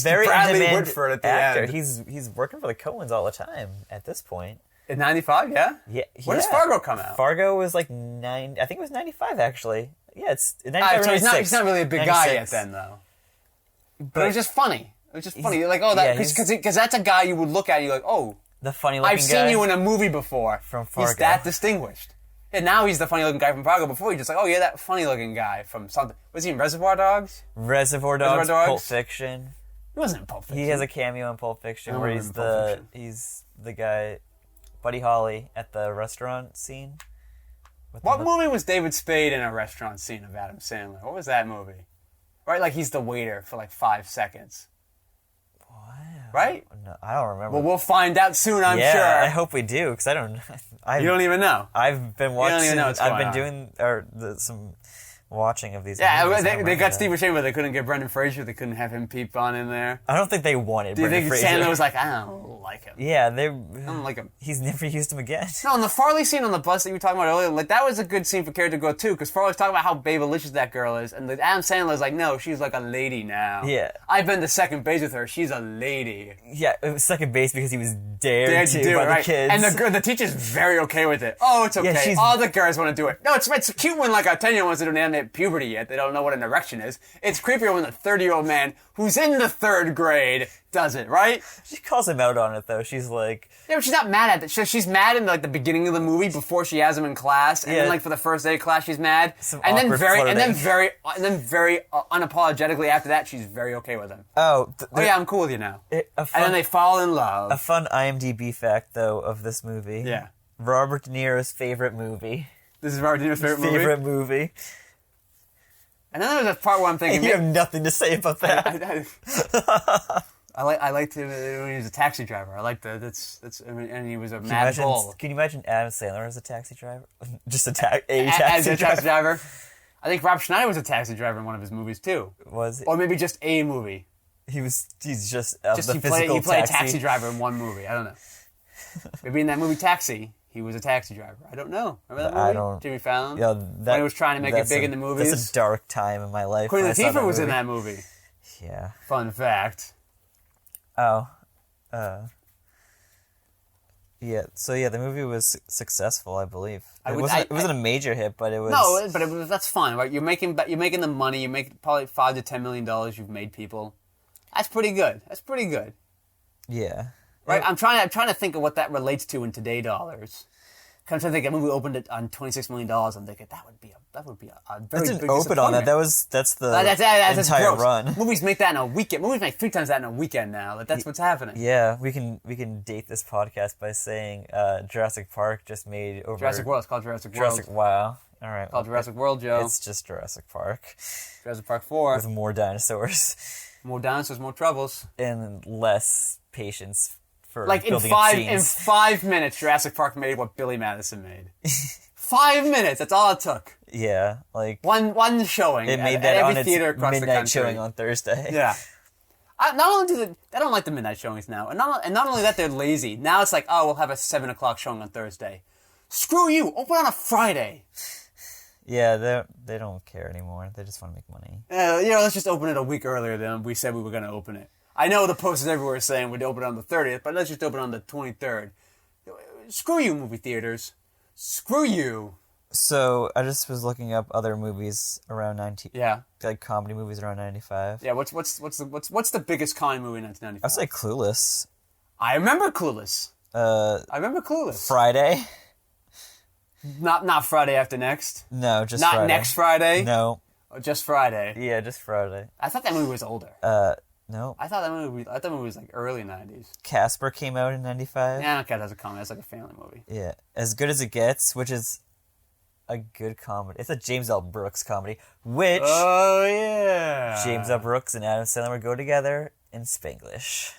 very Bradley Whitford at the actor. end. He's working for the Coens all the time at this point. In 95, yeah? Yeah. When does Fargo come out? Fargo was like I think it was 95, actually. Yeah, it's 95 so he's not really a big 96. Guy yet then, though. But it was just funny. It was just funny. Like, because that's a guy you would look at and you're like, the funny looking guy. I've seen you in a movie before. From Fargo. He's that distinguished. And now he's the funny looking guy from Fargo. Before he just like, that funny looking guy from something. Was he in Reservoir Dogs? Reservoir Dogs, Pulp Fiction. He wasn't in Pulp Fiction. He has a cameo in Pulp Fiction where he's the guy, Buddy Holly, at the restaurant scene. What movie was David Spade in a restaurant scene of Adam Sandler? What was that movie? Right, like he's the waiter for like 5 seconds. Wow. Right? No, I don't remember. Well, we'll find out soon, I'm sure. Yeah, I hope we do, because I don't. You don't even know. I've been watching. You don't even know what's going on. I've been doing some watching of these Yeah, movies. they got Steve Buscemi, but they couldn't get Brendan Fraser. They couldn't have him peep on in there. I don't think they wanted Do you Brendan think Fraser. Sandler was like, I don't like him. Yeah, I don't like him. He's never used him again. No, and the Farley scene on the bus that you were talking about earlier, like that was a good scene for character growth too, because Farley's talking about how babylicious that girl is, and Adam Sandler's like, no, she's like a lady now. Yeah. I've been to second base with her. She's a lady. Yeah, it was second base because he was dared to do by it, right? the kids. And the teacher's very okay with it. Oh, it's okay. she's- All the girls want to do it. No, it's cute when like a 10-year-old wants to do an animate puberty yet. They don't know what an erection is. It's creepier when the 30-year-old man who's in the 3rd grade does it, right? She calls him out on it, though. She's like... Yeah, but she's not mad at it. She's mad in like the beginning of the movie before she has him in class, and then like for the first day of class she's mad, and then very unapologetically after that she's very okay with him. Oh yeah, I'm cool with you now. And then they fall in love. A fun IMDb fact, though, of this movie. Yeah. Robert De Niro's favorite movie. This is Robert De Niro's favorite movie. And then there's a part where I'm thinking, you have nothing to say about that. I liked him when he was a taxi driver. I liked and he was a mad bull. Can you imagine Adam Sandler as a taxi driver? Just a taxi driver. I think Rob Schneider was a taxi driver in one of his movies too. Was he? Or maybe just a movie. He's just the physical he played a taxi driver in one movie. I don't know. Maybe in that movie Taxi, he was a taxi driver. I don't know. Remember that movie? I don't. Jimmy Fallon? Yeah, when he was trying to make it big in the movies. That's a dark time in my life. Queen Latifah was in that movie. Yeah. Fun fact. Oh. Yeah. So yeah, the movie was successful, I believe. It wasn't a major hit, but it was. No, but that's fine, right? You're making the money. You make probably $5 to $10 million. You've made people. That's pretty good. Yeah. Right. I'm trying to think of what that relates to in today's dollars. I'm trying to think. A movie opened it on $26 million. I'm thinking that would be a very didn't big open on that. That's the entire gross. run. Movies make that in a weekend. Movies make 3 times that in a weekend now. That's what's happening. Yeah, we can date this podcast by saying Jurassic Park just made over Jurassic World. It's called Jurassic World. Wow. All right. It's called Jurassic World, Joe. It's just Jurassic Park. Jurassic Park 4 with more dinosaurs. More dinosaurs, more troubles, and less patience. For like in 5 minutes, Jurassic Park made what Billy Madison made. 5 minutes. That's all it took. Yeah, like one showing. It made at that every on theater its across the midnight country. showing on Thursday. Yeah. I don't like the midnight showings now, and not only that, they're lazy. Now it's like, oh, we'll have a 7:00 showing on Thursday. Screw you. Open on a Friday. Yeah, they don't care anymore. They just want to make money. Let's just open it a week earlier than we said we were going to open it. I know the posters everywhere are saying we'd open it on the 30th, but let's just open it on the 23rd. Screw you, movie theaters. Screw you. So I just was looking up other movies around 90. Yeah. Like comedy movies around 95. Yeah. What's the biggest comedy movie in 1995? I'd say Clueless. I remember Clueless. Friday. Not Friday after next. No, just not Friday. Next Friday. No. Oh, just Friday. Yeah, just Friday. I thought that movie was older. No. I thought that movie was like early 90s. Casper came out in 95. Yeah, okay, that's a comedy. That's like a family movie. Yeah. As Good as It Gets, which is a good comedy. It's a James L. Brooks comedy, which... Oh, yeah. James L. Brooks and Adam Sandler would go together in Spanglish.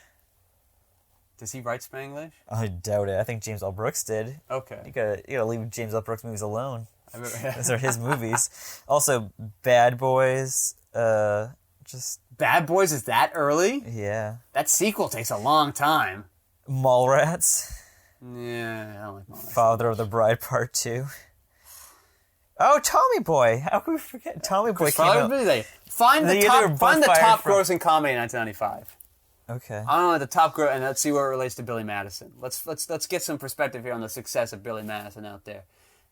Does he write Spanglish? I doubt it. I think James L. Brooks did. Okay. You gotta leave James L. Brooks movies alone. Those are his movies. Also, Bad Boys, Bad Boys is that early? Yeah. That sequel takes a long time. Mallrats. Yeah, I don't like Mallrats. Father of the Bride Part 2. Oh, Tommy Boy. How can we forget? Tommy Boy came out. Find the top grossing comedy in 1995. Okay. I don't know the top gross, and let's see where it relates to Billy Madison. Let's get some perspective here on the success of Billy Madison out there.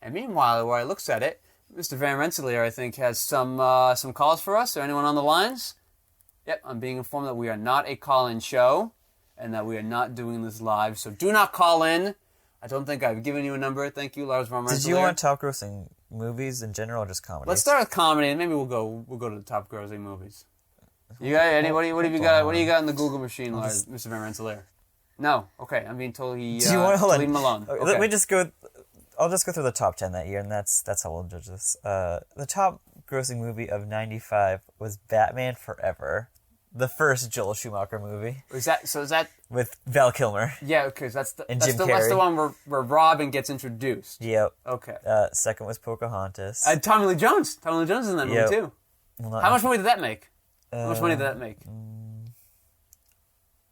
And meanwhile, while I looks at it, Mr. Van Rensselaer, I think, has some calls for us. Or anyone on the lines? Yep, I'm being informed that we are not a call-in show, and that we are not doing this live. So do not call in. I don't think I've given you a number. Thank you, Lars Van Rensselaer. Did you want top grossing movies in general, or just comedy? Let's start with comedy, and maybe we'll go to the top grossing movies. You got anybody? What have you got? What do you got in the Google machine, Lars, Mr. Van Rensselaer? No. Okay, I'm being told he. Do you want to hold leave him alone? Okay. Okay. Let me just go. I'll just go through the top 10 that year, and that's how we'll judge this. The top grossing movie of 95 was Batman Forever. The first Joel Schumacher movie. Is that with Val Kilmer? Yeah, okay. That's the Jim Carrey. the one where Robin gets introduced. Yep. Okay. Second was Pocahontas. Tommy Lee Jones. Tommy Lee Jones is in that movie too. Well, How much money did that make? How much money did that make?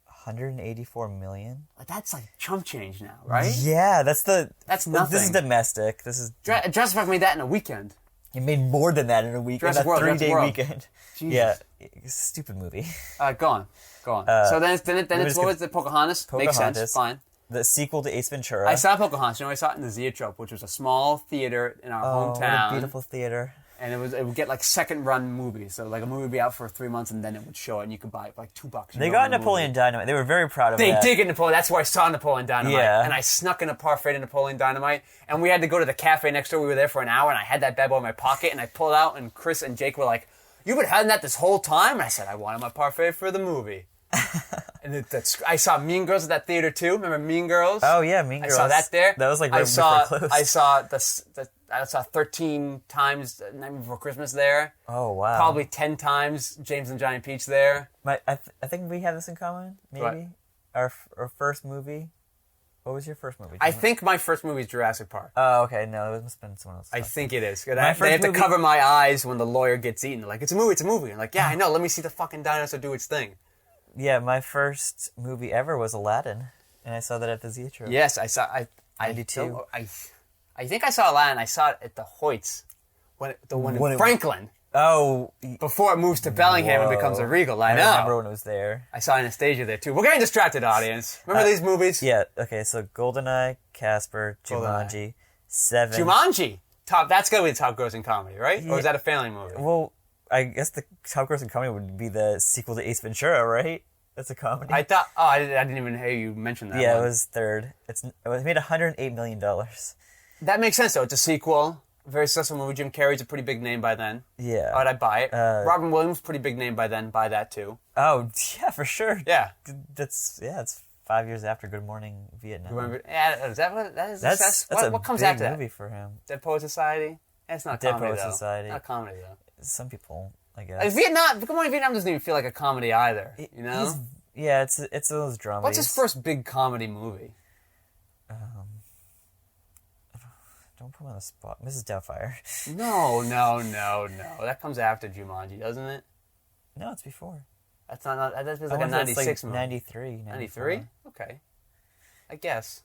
184 million. That's like chump change now, right? Yeah, that's nothing. This is domestic. This is Jurassic Park made that in a weekend. It made more than that in a weekend. Jurassic World, 3-day weekend. Jesus. Yeah, it's a stupid movie. Go on. So then it's what was the Pocahontas? Makes sense. Fine. The sequel to Ace Ventura. I saw Pocahontas. I saw it in the Zoetrope, which was a small theater in our hometown. What a beautiful theater. And it would get like second run movies. So like a movie would be out for 3 months and then it would show it and you could buy it for like $2. They got Napoleon Dynamite. They were very proud of that. They did get Napoleon. That's where I saw Napoleon Dynamite. Yeah. And I snuck in a parfait to Napoleon Dynamite. And we had to go to the cafe next door. We were there for an hour and I had that bad boy in my pocket and I pulled it out and Chris and Jake were like, "You've been having that this whole time?" And I said, "I wanted my parfait for the movie." And I saw Mean Girls at that theater too. Remember Mean Girls? Oh yeah, Mean Girls. I saw that there. That was like right before it closed. I saw 13 times Night Before Christmas there. Oh wow. Probably 10 times James and Johnny Peach there. I think we have this in common. Maybe What? our first movie. What was your first movie? I think my first movie is Jurassic Park. Oh okay, no, it must have been someone else. I think it is. They My have first to movie- cover my eyes when the lawyer gets eaten. They're like, it's a movie. I'm like, yeah, I know. Let me see the fucking dinosaur do its thing. Yeah, my first movie ever was Aladdin, and I saw that at the Zoetrope. Yes, I saw. 92. I think I saw Aladdin. I saw it at the Hoyts, when in Franklin. Oh, Before it moves to Bellingham and becomes a Regal. I know. remember when it was there. I saw Anastasia there too. We're getting distracted, audience. Remember these movies? Yeah. Okay. So GoldenEye, Casper, Jumanji, Seven. Jumanji. That's gonna be the top grossing comedy, right? Or is that a family movie? Well, I guess the top grossing comedy would be the sequel to Ace Ventura, right? That's a comedy. I thought. Oh, I didn't even hear you mention that. Yeah, one. it was third. It made $108 million. That makes sense though. It's a sequel. Very successful movie. Jim Carrey's a pretty big name by then. Yeah. I'd buy it. Robin Williams, pretty big name by then. Buy that too. Oh yeah, for sure. Yeah. It's 5 years after Good Morning Vietnam. Is that what that is? That's what comes big after that? movie for him. Dead Poet Society. It's not Dead comedy Poet though. Society. Not comedy though. Some people, I guess. Vietnam. Good Morning Vietnam doesn't even feel like a comedy either. You know. Yeah, it's those dramas. What's his first big comedy movie? Don't put him on the spot. Mrs. Doubtfire. No. That comes after Jumanji, doesn't it? No, it's before. That's not. That feels like I a wonder if it's 96 like movie. 93. 93? Okay. I guess.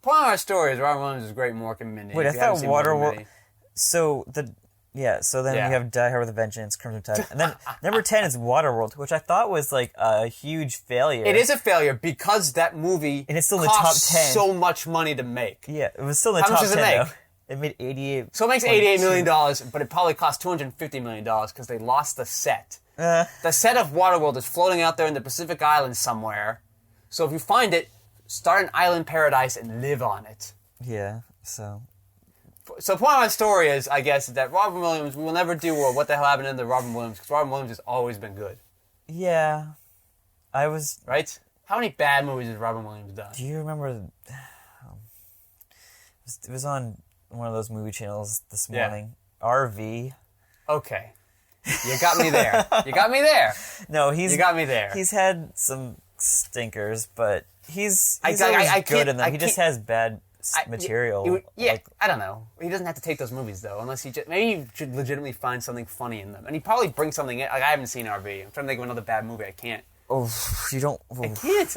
Point of our story is Robin Williams is great in Mork and Mindy. Wait, If I you haven't thought seen Mork and Waterworld. Mindy- So then Yeah. we have Die Hard with a Vengeance, Crimson Tide, and then number 10 is Waterworld, which I thought was like a huge failure. It is a failure because that movie And it's still in the cost top 10. so much money to make. Yeah, it was still in the How top much does it 10 make? though. It made 88. So it makes $88 million, but it probably cost $250 million because they lost the set. The set of Waterworld is floating out there in the Pacific Islands somewhere. So if you find it, start an island paradise and live on it. Yeah, so So point of my story is, I guess, that Robin Williams, we will never do What the Hell Happened to Robin Williams, because Robin Williams has always been good. yeah, I was. Right? How many bad movies has Robin Williams done? Do you remember? It was on one of those movie channels this Yeah. morning. RV. Okay. You got me there. You got me there. No, You got me there. He's had some stinkers, but he's I always can't- good in them. I He just can't- has bad material. Yeah, Like, I don't know. He doesn't have to take those movies though, unless maybe he should legitimately find something funny in them, and he probably brings something in. Like I haven't seen RV. I'm trying to think of another bad movie. I can't. you don't.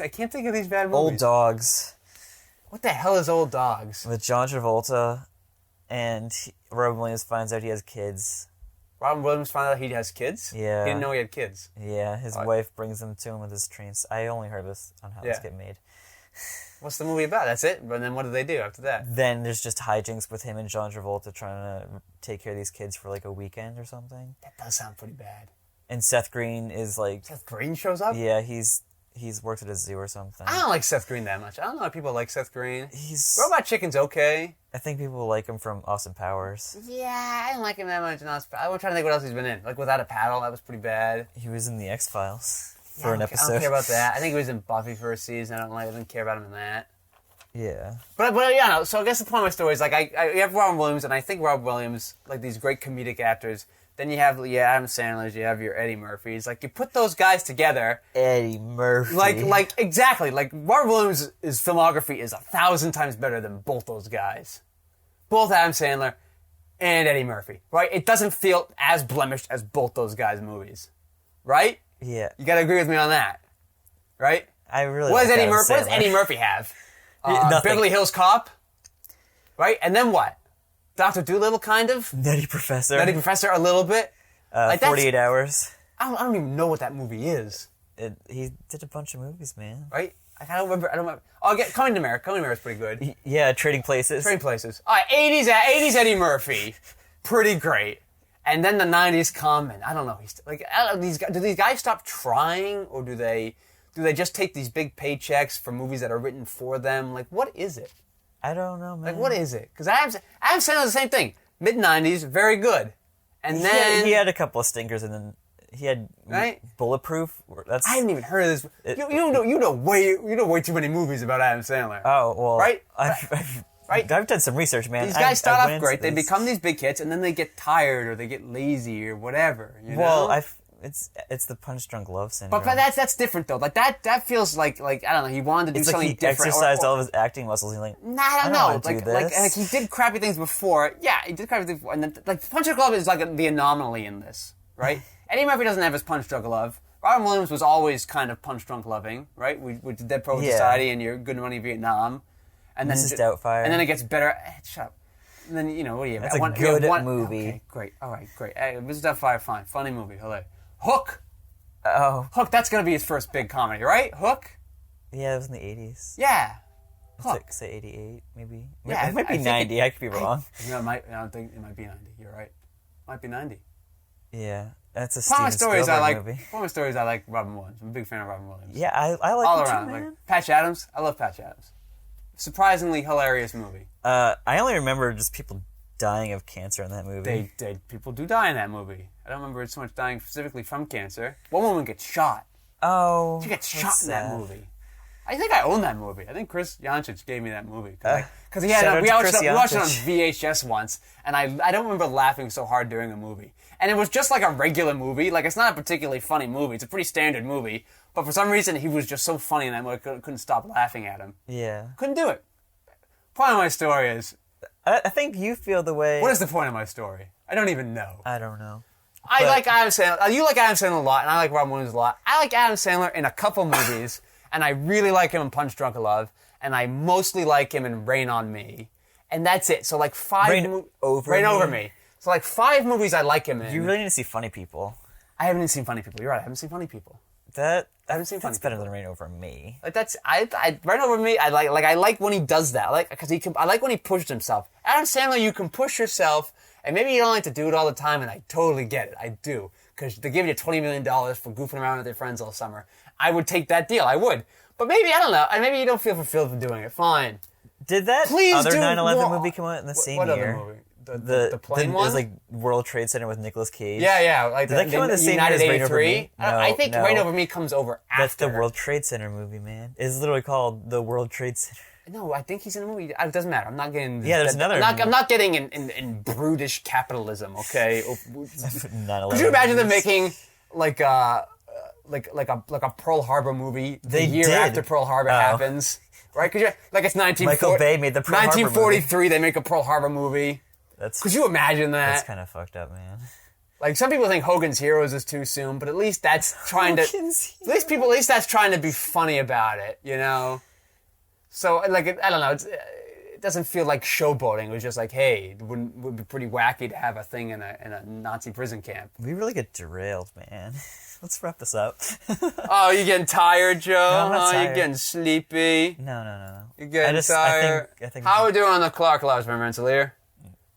I can't think of these bad movies. Old Dogs What the hell is Old Dogs? with John Travolta, and Robin Williams finds out he has kids. Robin Williams found out he has kids. Yeah. He didn't know he had kids. Yeah, his wife brings them to him with his trains. I only heard this on how this Yeah. get made. What's the movie about? That's it. But then what do they do after that? Then there's just hijinks with him and John Travolta trying to take care of these kids for like a weekend or something. That does sound pretty bad. And Seth Green is like, Seth Green shows up. yeah, he's worked at a zoo or something. I don't like Seth Green that much. I don't know if people like Seth Green. He's. Robot Chicken's okay. I think people like him from Austin Powers. Yeah, I don't like him that much. I'm trying to think what else he's been in. Like Without a Paddle, that was pretty bad. He was in the X-Files Yeah, for an I episode. don't care about that. I think he was in Buffy for a season. I didn't care about him in that. Yeah. But yeah, no, so I guess the point of my story is, like, you have Robin Williams, and I think Robin Williams, like, these great comedic actors. Then you have your Adam Sandlers, you have your Eddie Murphys. Like, you put those guys together. Eddie Murphy. Like exactly. Like, Robin Williams' filmography is 1,000 times better than both those guys. Both Adam Sandler and Eddie Murphy, right? It doesn't feel as blemished as both those guys' movies, right? Yeah. You gotta agree with me on that, right? I really What does like What does Eddie Murphy have? Nothing. Beverly Hills Cop, right? And then what? Dr. Dolittle, kind of? Nutty Professor. Nutty Professor, a little bit. 48 Hours. I don't even know what that movie is. He did a bunch of movies, man. Right? I don't remember. Oh, Coming to America. Coming to America is pretty good. Yeah, Trading Places. Trading Places. All right, 80s Eddie Murphy. Pretty great. And then the 90s come, and I don't know. Do these guys stop trying, or do they just take these big paychecks for movies that are written for them? Like, what is it? I don't know, man. Like, what is it? Because Adam Sandler the same thing. Mid-90s, very good. And then... He had a couple of stinkers, and then he had Bulletproof. I haven't even heard of this. You know way too many movies about Adam Sandler. Oh, well... Right? I've done some research, man. These guys start off great. They become these big hits, and then they get tired, or they get lazy, or whatever. You know? It's the Punch Drunk Love syndrome. But that's different though. Like that feels like I don't know. He wanted to do something different. He exercised all of his acting muscles. He's like, nah, I don't know. Do this. Like he did crappy things before. Yeah, he did crappy things before. And then like Punch Drunk Love is like the anomaly in this, right? Eddie Murphy doesn't have his Punch Drunk Love. Robin Williams was always kind of Punch Drunk loving, right? We did Dead Poets Society and Your Good Money Vietnam, and then Mrs. Doubtfire, and then it gets better. Shut up. And then what do you have? That's a good movie. Okay, great. All right, great. Mrs. Doubtfire, fine, funny movie. Hilarious. Hook. Oh. Hook, that's going to be his first big comedy, right? Hook? Yeah, it was in the 80s. Yeah. Hook. Say 88, maybe. Yeah, it might be 90. I could be wrong. I don't think it might be 90. You're right. Might be 90. Yeah. That's a Steven Spielberg movie. One of my stories I like Robin Williams. I'm a big fan of Robin Williams. Yeah, I like all him around. too, man. Like Patch Adams. I love Patch Adams. Surprisingly hilarious movie. I only remember just people dying of cancer in that movie. People do die in that movie. I don't remember so much dying specifically from cancer. One woman gets shot. Oh, she gets shot in that movie. I think I own that movie. I think Chris Yancich gave me that movie because we watched it on VHS once, and I don't remember laughing so hard during a movie. And it was just like a regular movie. Like, it's not a particularly funny movie. It's a pretty standard movie. But for some reason, he was just so funny in that movie, I couldn't stop laughing at him. Yeah. Couldn't do it. Point of my story is... I think you feel the way... What is the point of my story? I don't even know. I don't know. I like Adam Sandler. You like Adam Sandler a lot, and I like Robin Williams a lot. I like Adam Sandler in a couple movies, and I really like him in Punch Drunk Love, and I mostly like him in Rain on Me. And that's it. So like Rain Over Me. So like 5 movies I like him in. You really need to see Funny People. I haven't seen Funny People. You're right. I haven't seen Funny People. I haven't seen Funny That's better than Rain Over Me. Like Rain Over Me. I like when he does that. I like when he pushes himself. Adam Sandler, you can push yourself, and maybe you don't like to do it all the time, and I totally get it. I do, because they give you $20 million for goofing around with your friends all summer. I would take that deal. I would, but maybe I don't know. Maybe you don't feel fulfilled for doing it. Fine. Did that other 9/11 movie come out in the same year? What other movie? The plane one? It was like World Trade Center with Nicolas Cage. Yeah. Like Did that come out in the same year as Rain Over Me? No, I think Rain Over Me comes over after. That's the World Trade Center movie, man. It's literally called The World Trade Center. No, I think he's in the movie. It doesn't matter. I'm not getting... Yeah, there's another... I'm not getting in brutish capitalism, okay? Could you imagine them making like a Pearl Harbor movie the year after Pearl Harbor happens? Right? Cause it's 1940... Michael Bay made the Pearl Harbor 1943, movie. They make a Pearl Harbor movie. Could you imagine that? That's kind of fucked up, man. Like, some people think Hogan's Heroes is too soon, but at least that's trying to... At least that's trying to be funny about it, you know? So, like, I don't know, it doesn't feel like showboating. It was just like, hey, it would be pretty wacky to have a thing in a Nazi prison camp. We really get derailed, man. Let's wrap this up. Oh, you getting tired, Joe? No, I'm not tired. You're getting sleepy? No. You're getting tired? I think How are we doing on the clock, Lars Van Rensselaer?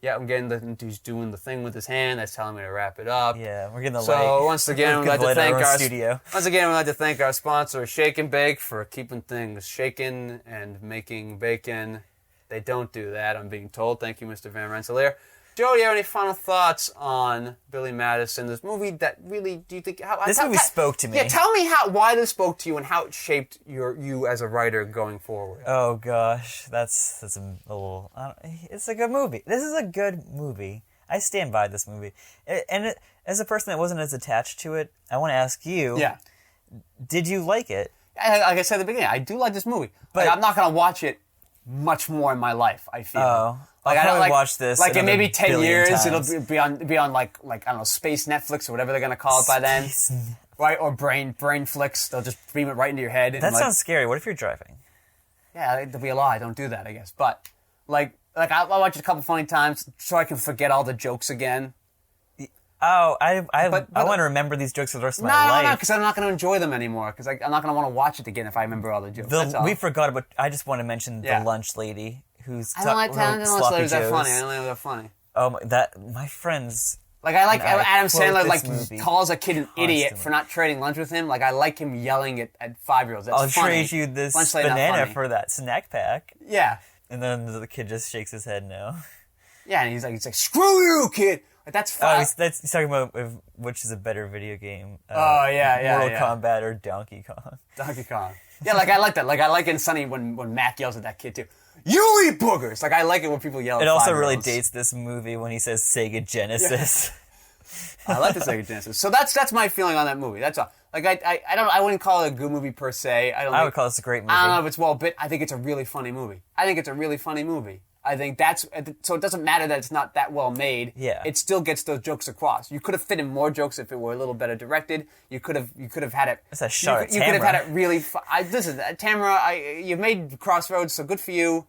Yeah, I'm getting he's doing the thing with his hand. That's telling me to wrap it up. Yeah, we're getting the light. So once again, we'd like to thank our studio. Once again, we'd like to thank our sponsor, Shake and Bake, for keeping things shaken and making bacon. They don't do that, I'm being told. Thank you, Mr. Van Rensselaer. Joe, do you have any final thoughts on Billy Madison? This movie that really, do you think... This movie spoke to me. Yeah, tell me why this spoke to you and how it shaped you as a writer going forward. Oh, gosh. That's a little... it's a good movie. This is a good movie. I stand by this movie. As a person that wasn't as attached to it, I want to ask you... Yeah. Did you like it? Like I said at the beginning, I do like this movie. But I'm not going to watch it much more in my life, I feel. Oh. Like, I'll probably watch this like in maybe 10 years, times. It'll be on like I don't know, Space Netflix or whatever they're gonna call it by then, right? Or Brain Flicks. They'll just beam it right into your head. That sounds scary. What if you're driving? Yeah, there'll be a law. I don't do that, I guess. But like I'll watch it a couple funny times so I can forget all the jokes again. Oh, I want to remember these jokes for the rest of my life. No, because I'm not going to enjoy them anymore. Because I'm not going to want to watch it again if I remember all the jokes. We forgot about. I just want to mention the lunch lady who's. I don't like lunch ladies that funny. I don't think they're funny. Oh, my friends. Like I like Adam Sandler. Like calls a kid an idiot for not trading lunch with him. Like I like him yelling at 5-year-olds. That's funny. I'll trade you this banana for that snack pack. Yeah. And then the kid just shakes his head no. Yeah, and he's like, screw you, kid. Like, that's fine. He's talking about which is a better video game. Mortal Kombat or Donkey Kong. Donkey Kong. Yeah, like I like that. Like I like in Sunny when Mac yells at that kid too. You eat boogers. Like I like it when people yell. It also really dates this movie when he says Sega Genesis. Yeah. I like the Sega Genesis. So that's my feeling on that movie. That's all. Like I wouldn't call it a good movie per se. I would call this a great movie. I don't know if it's well bit. I think it's a really funny movie. I think that's so. It doesn't matter that it's not that well made. Yeah. It still gets those jokes across. You could have fit in more jokes if it were a little better directed. You could have had it. That's a shot at You could have had it really. Listen, Tamara, you've made Crossroads, so good for you.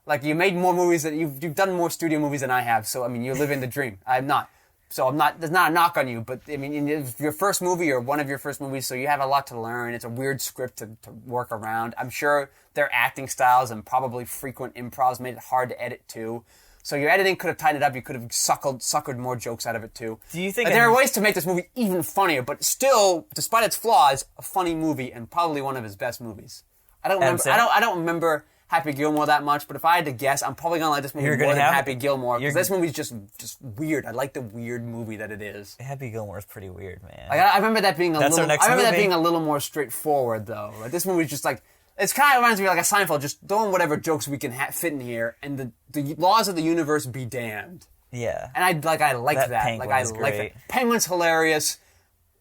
Like you made more movies that you've done more studio movies than I have. So I mean, you're living the dream. I'm not. So I'm not. There's not a knock on you, but I mean, it's your first movie or one of your first movies, so you have a lot to learn. It's a weird script to work around. I'm sure their acting styles and probably frequent improvs made it hard to edit too. So your editing could have tightened it up. You could have suckered more jokes out of it too. Do you think there are ways to make this movie even funnier, but still, despite its flaws, a funny movie and probably one of his best movies. I don't remember Happy Gilmore that much, but if I had to guess, I'm probably gonna like this movie more than Happy Gilmore because this movie's just weird. I like the weird movie that it is. Happy Gilmore is pretty weird, man. I remember that being that being a little more straightforward though. Like this movie's just like it's kind of reminds me of like a Seinfeld, just throwing whatever jokes we can fit in here, and the laws of the universe be damned. Yeah, and I like that. Penguin's great. That. Penguin's hilarious.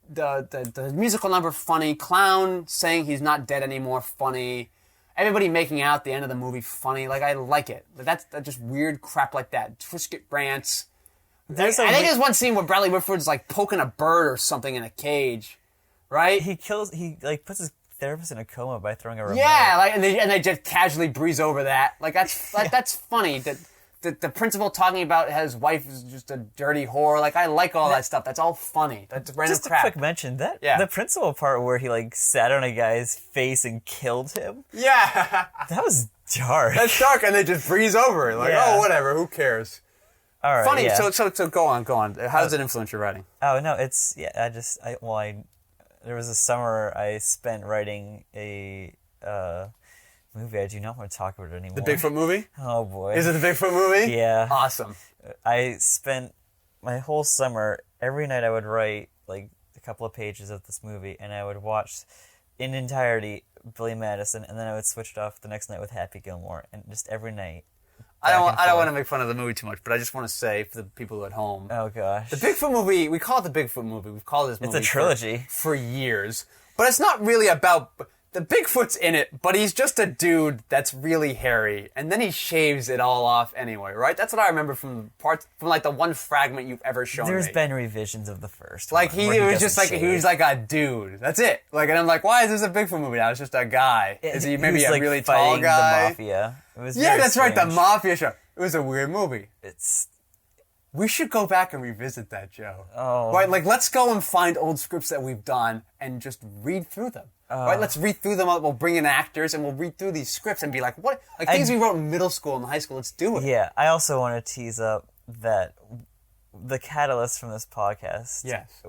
The musical number funny. Clown saying he's not dead anymore funny. Everybody making out at the end of the movie funny. Like, I like it. That's just weird crap like that. Trisket rants. I think there's one scene where Bradley Whitford's like poking a bird or something in a cage, right? He puts his therapist in a coma by throwing a remote. Yeah, and they just casually breeze over that. Like, that's funny. The principal talking about his wife is just a dirty whore. Like, I like all that stuff. That's all funny. That's random crap. Just a quick mention. The principal part where he, like, sat on a guy's face and killed him. Yeah. That was dark. That's dark, and they just breeze over it. Like, oh, whatever. Who cares? All right, funny. Yeah. So go on. How does it influence your writing? Oh, no, it's... Yeah, there was a summer I spent writing a... movie I do not want to talk about it anymore. The Bigfoot movie? Oh boy. Is it the Bigfoot movie? Yeah. Awesome. I spent my whole summer, every night I would write like a couple of pages of this movie and I would watch in entirety Billy Madison and then I would switch it off the next night with Happy Gilmore and just every night. I don't want to make fun of the movie too much, but I just want to say for the people at home. Oh gosh. The Bigfoot movie, we call it the Bigfoot movie. We've called this movie It's a trilogy. For years. But it's not really about... The Bigfoot's in it, but he's just a dude that's really hairy, and then he shaves it all off anyway, right? That's what I remember from like the one fragment you've ever shown me. There's been revisions of the first like one. He was like a dude. That's it. Like, and I'm like, why is this a Bigfoot movie now? It's just a guy. Is he maybe a really tall guy? The mafia. It was that's strange. right, the mafia show. It was a weird movie. It's... We should go back and revisit that, Joe. Oh. Right, like let's go and find old scripts that we've done and just read through them. Right, let's read through them. We'll bring in actors and we'll read through these scripts and be like, what? Like things we wrote in middle school and high school. Let's do it. Yeah, I also want to tease up that the catalyst from this podcast. Yes.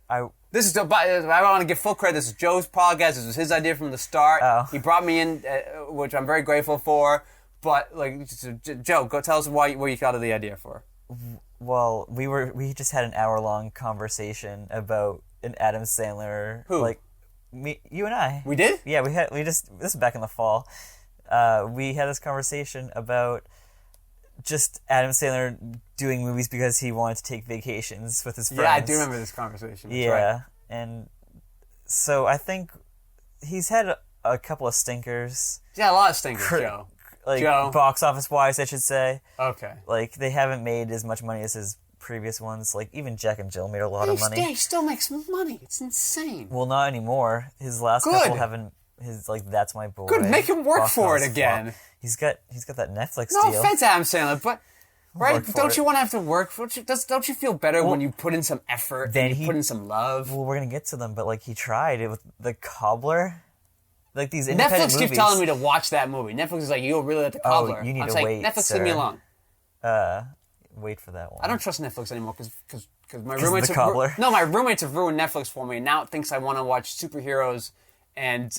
I want to give full credit. This is Joe's podcast. This was his idea from the start. Oh. He brought me in, which I'm very grateful for. But like, Joe, go tell us where you got the idea for. Well, we just had an hour-long conversation about an Adam Sandler. Who? Like, you and I. We did? Yeah, this is back in the fall. We had this conversation about just Adam Sandler doing movies because he wanted to take vacations with his friends. Yeah, I do remember this conversation. That's right. And so I think he's had a couple of stinkers. Yeah, a lot of stinkers, Joe. Like, Joe. box office-wise, I should say. Okay. Like, they haven't made as much money as his previous ones. Like, even Jack and Jill made a lot of money. He still makes money. It's insane. Well, not anymore. His last couple haven't... That's My Boy. Good, make him work for it again. Flop. He's got that Netflix deal. No offense, Adam Sandler, but... Right? Don't you want to have to work? Don't you feel better when you put in some effort and you put in some love? Well, we're going to get to them, but, like, he tried it with The Cobbler. Like, these independent Netflix movies. keeps telling me to watch that movie. Netflix is like, you'll really like The Cobbler. You need I'm to like, wait, Netflix, sir. leave me alone. Wait for that one. I don't trust Netflix anymore because my roommates The Cobbler? my roommates have ruined Netflix for me, and now it thinks I want to watch superheroes and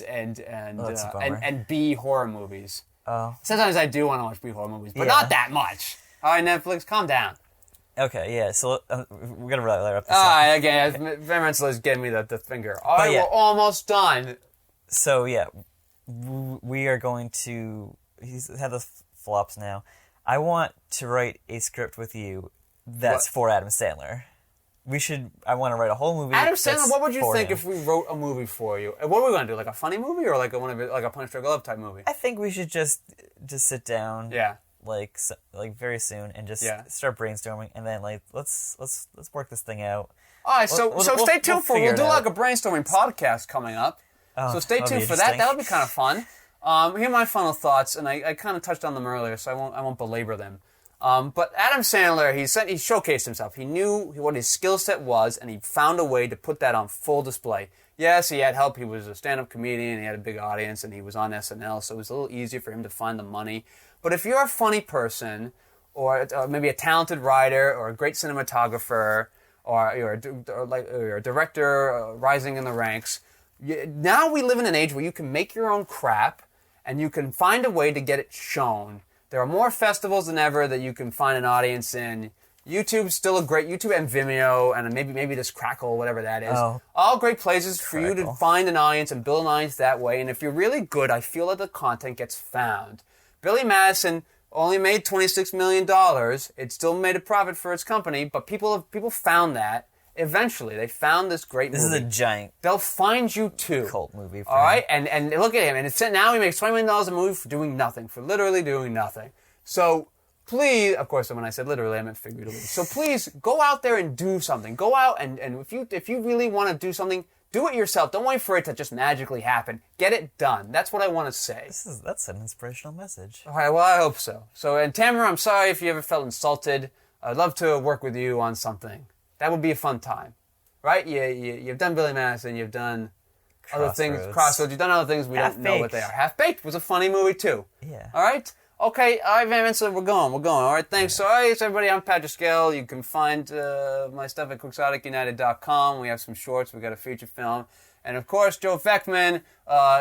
B horror movies. Oh. Sometimes I do want to watch B horror movies, but not that much. All right, Netflix, calm down. Okay, yeah. So we're gonna wrap up this. All right, okay. Van Rensselaer is getting me the finger. All right, we're almost done. So yeah, we are going to. He's had the flops now. I want to write a script with you that's for Adam Sandler. I want to write a whole movie. Adam Sandler, what would you think him. if we wrote a movie for you? What are we going to do? Like a funny movie or like a Punch Drunk Love type movie? I think we should just sit down. Yeah. Like very soon and just start brainstorming and then like let's work this thing out. All right, so stay tuned we'll do like a brainstorming podcast coming up. So stay tuned for that. That'll be kind of fun. Here are my final thoughts, and I kind of touched on them earlier, so I won't belabor them. But Adam Sandler, he showcased himself. He knew what his skill set was, and he found a way to put that on full display. Yes, he had help. He was a stand-up comedian. He had a big audience, and he was on SNL, so it was a little easier for him to find the money. But if you're a funny person, or maybe a talented writer, or a great cinematographer, or you're a director rising in the ranks, now we live in an age where you can make your own crap, and you can find a way to get it shown. There are more festivals than ever that you can find an audience in. YouTube's still a great... YouTube and Vimeo, and maybe this Crackle, whatever that is. Oh, all great places for you to find an audience and build an audience that way. And if you're really good, I feel that the content gets found. Billy Madison only made $26 million. It still made a profit for its company, but people found that. Eventually, they found this great movie. This is a giant... They'll find you, too. Cult movie. All right? And look at him. And now he makes $20 million a movie for doing nothing, for literally doing nothing. So, please... Of course, when I said literally, I meant figuratively. So, please, go out there and do something. Go out and if you really want to do something, do it yourself. Don't wait for it to just magically happen. Get it done. That's what I want to say. That's an inspirational message. All right, well, I hope so. So, and Tamara, I'm sorry if you ever felt insulted. I'd love to work with you on something. That would be a fun time, right? You've done Billy Madison, you've done other things, Crossroads, you've done other things we don't know what they are. Half-Baked was a funny movie, too. Yeah. All right? Okay, all right, Van Rensselaer, we're going. All right, thanks. So, all right, so everybody, I'm Patrick Skeyhill. You can find my stuff at QuixoticUnited.com. We have some shorts. We got a feature film. And, of course, Joe Vekeman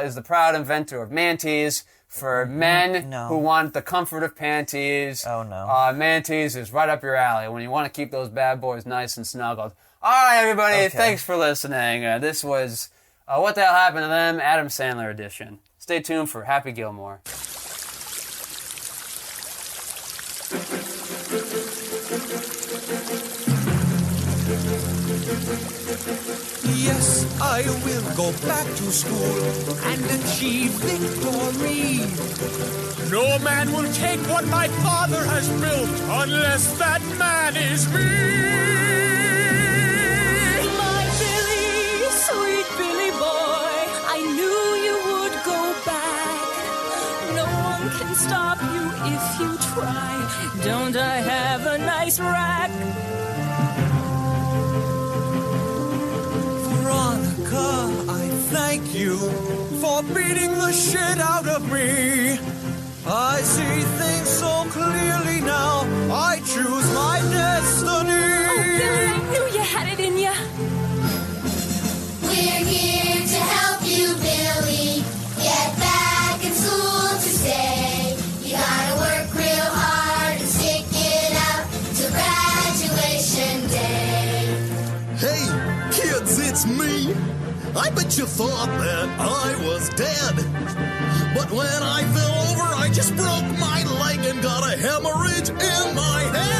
is the proud inventor of mantees for men who want the comfort of panties. Oh, no. Mantees is right up your alley when you want to keep those bad boys nice and snuggled. All right, everybody, thanks for listening. This was What the Hell Happened to Them, Adam Sandler edition. Stay tuned for Happy Gilmore. Yes, I will go back to school and achieve victory. No man will take what my father has built unless that man is me. My Billy, sweet Billy boy, I knew you would go back. No one can stop you if you try. Don't I have a nice rack? I thank you for beating the shit out of me. I see things so clearly now. I choose my destiny. Oh, Billy, I knew you had it in ya. We're here to help you, Billy. Get back in school to stay. You gotta work real hard and stick it out to it's me. I bet you thought that I was dead. But when I fell over, I just broke my leg and got a hemorrhage in my head.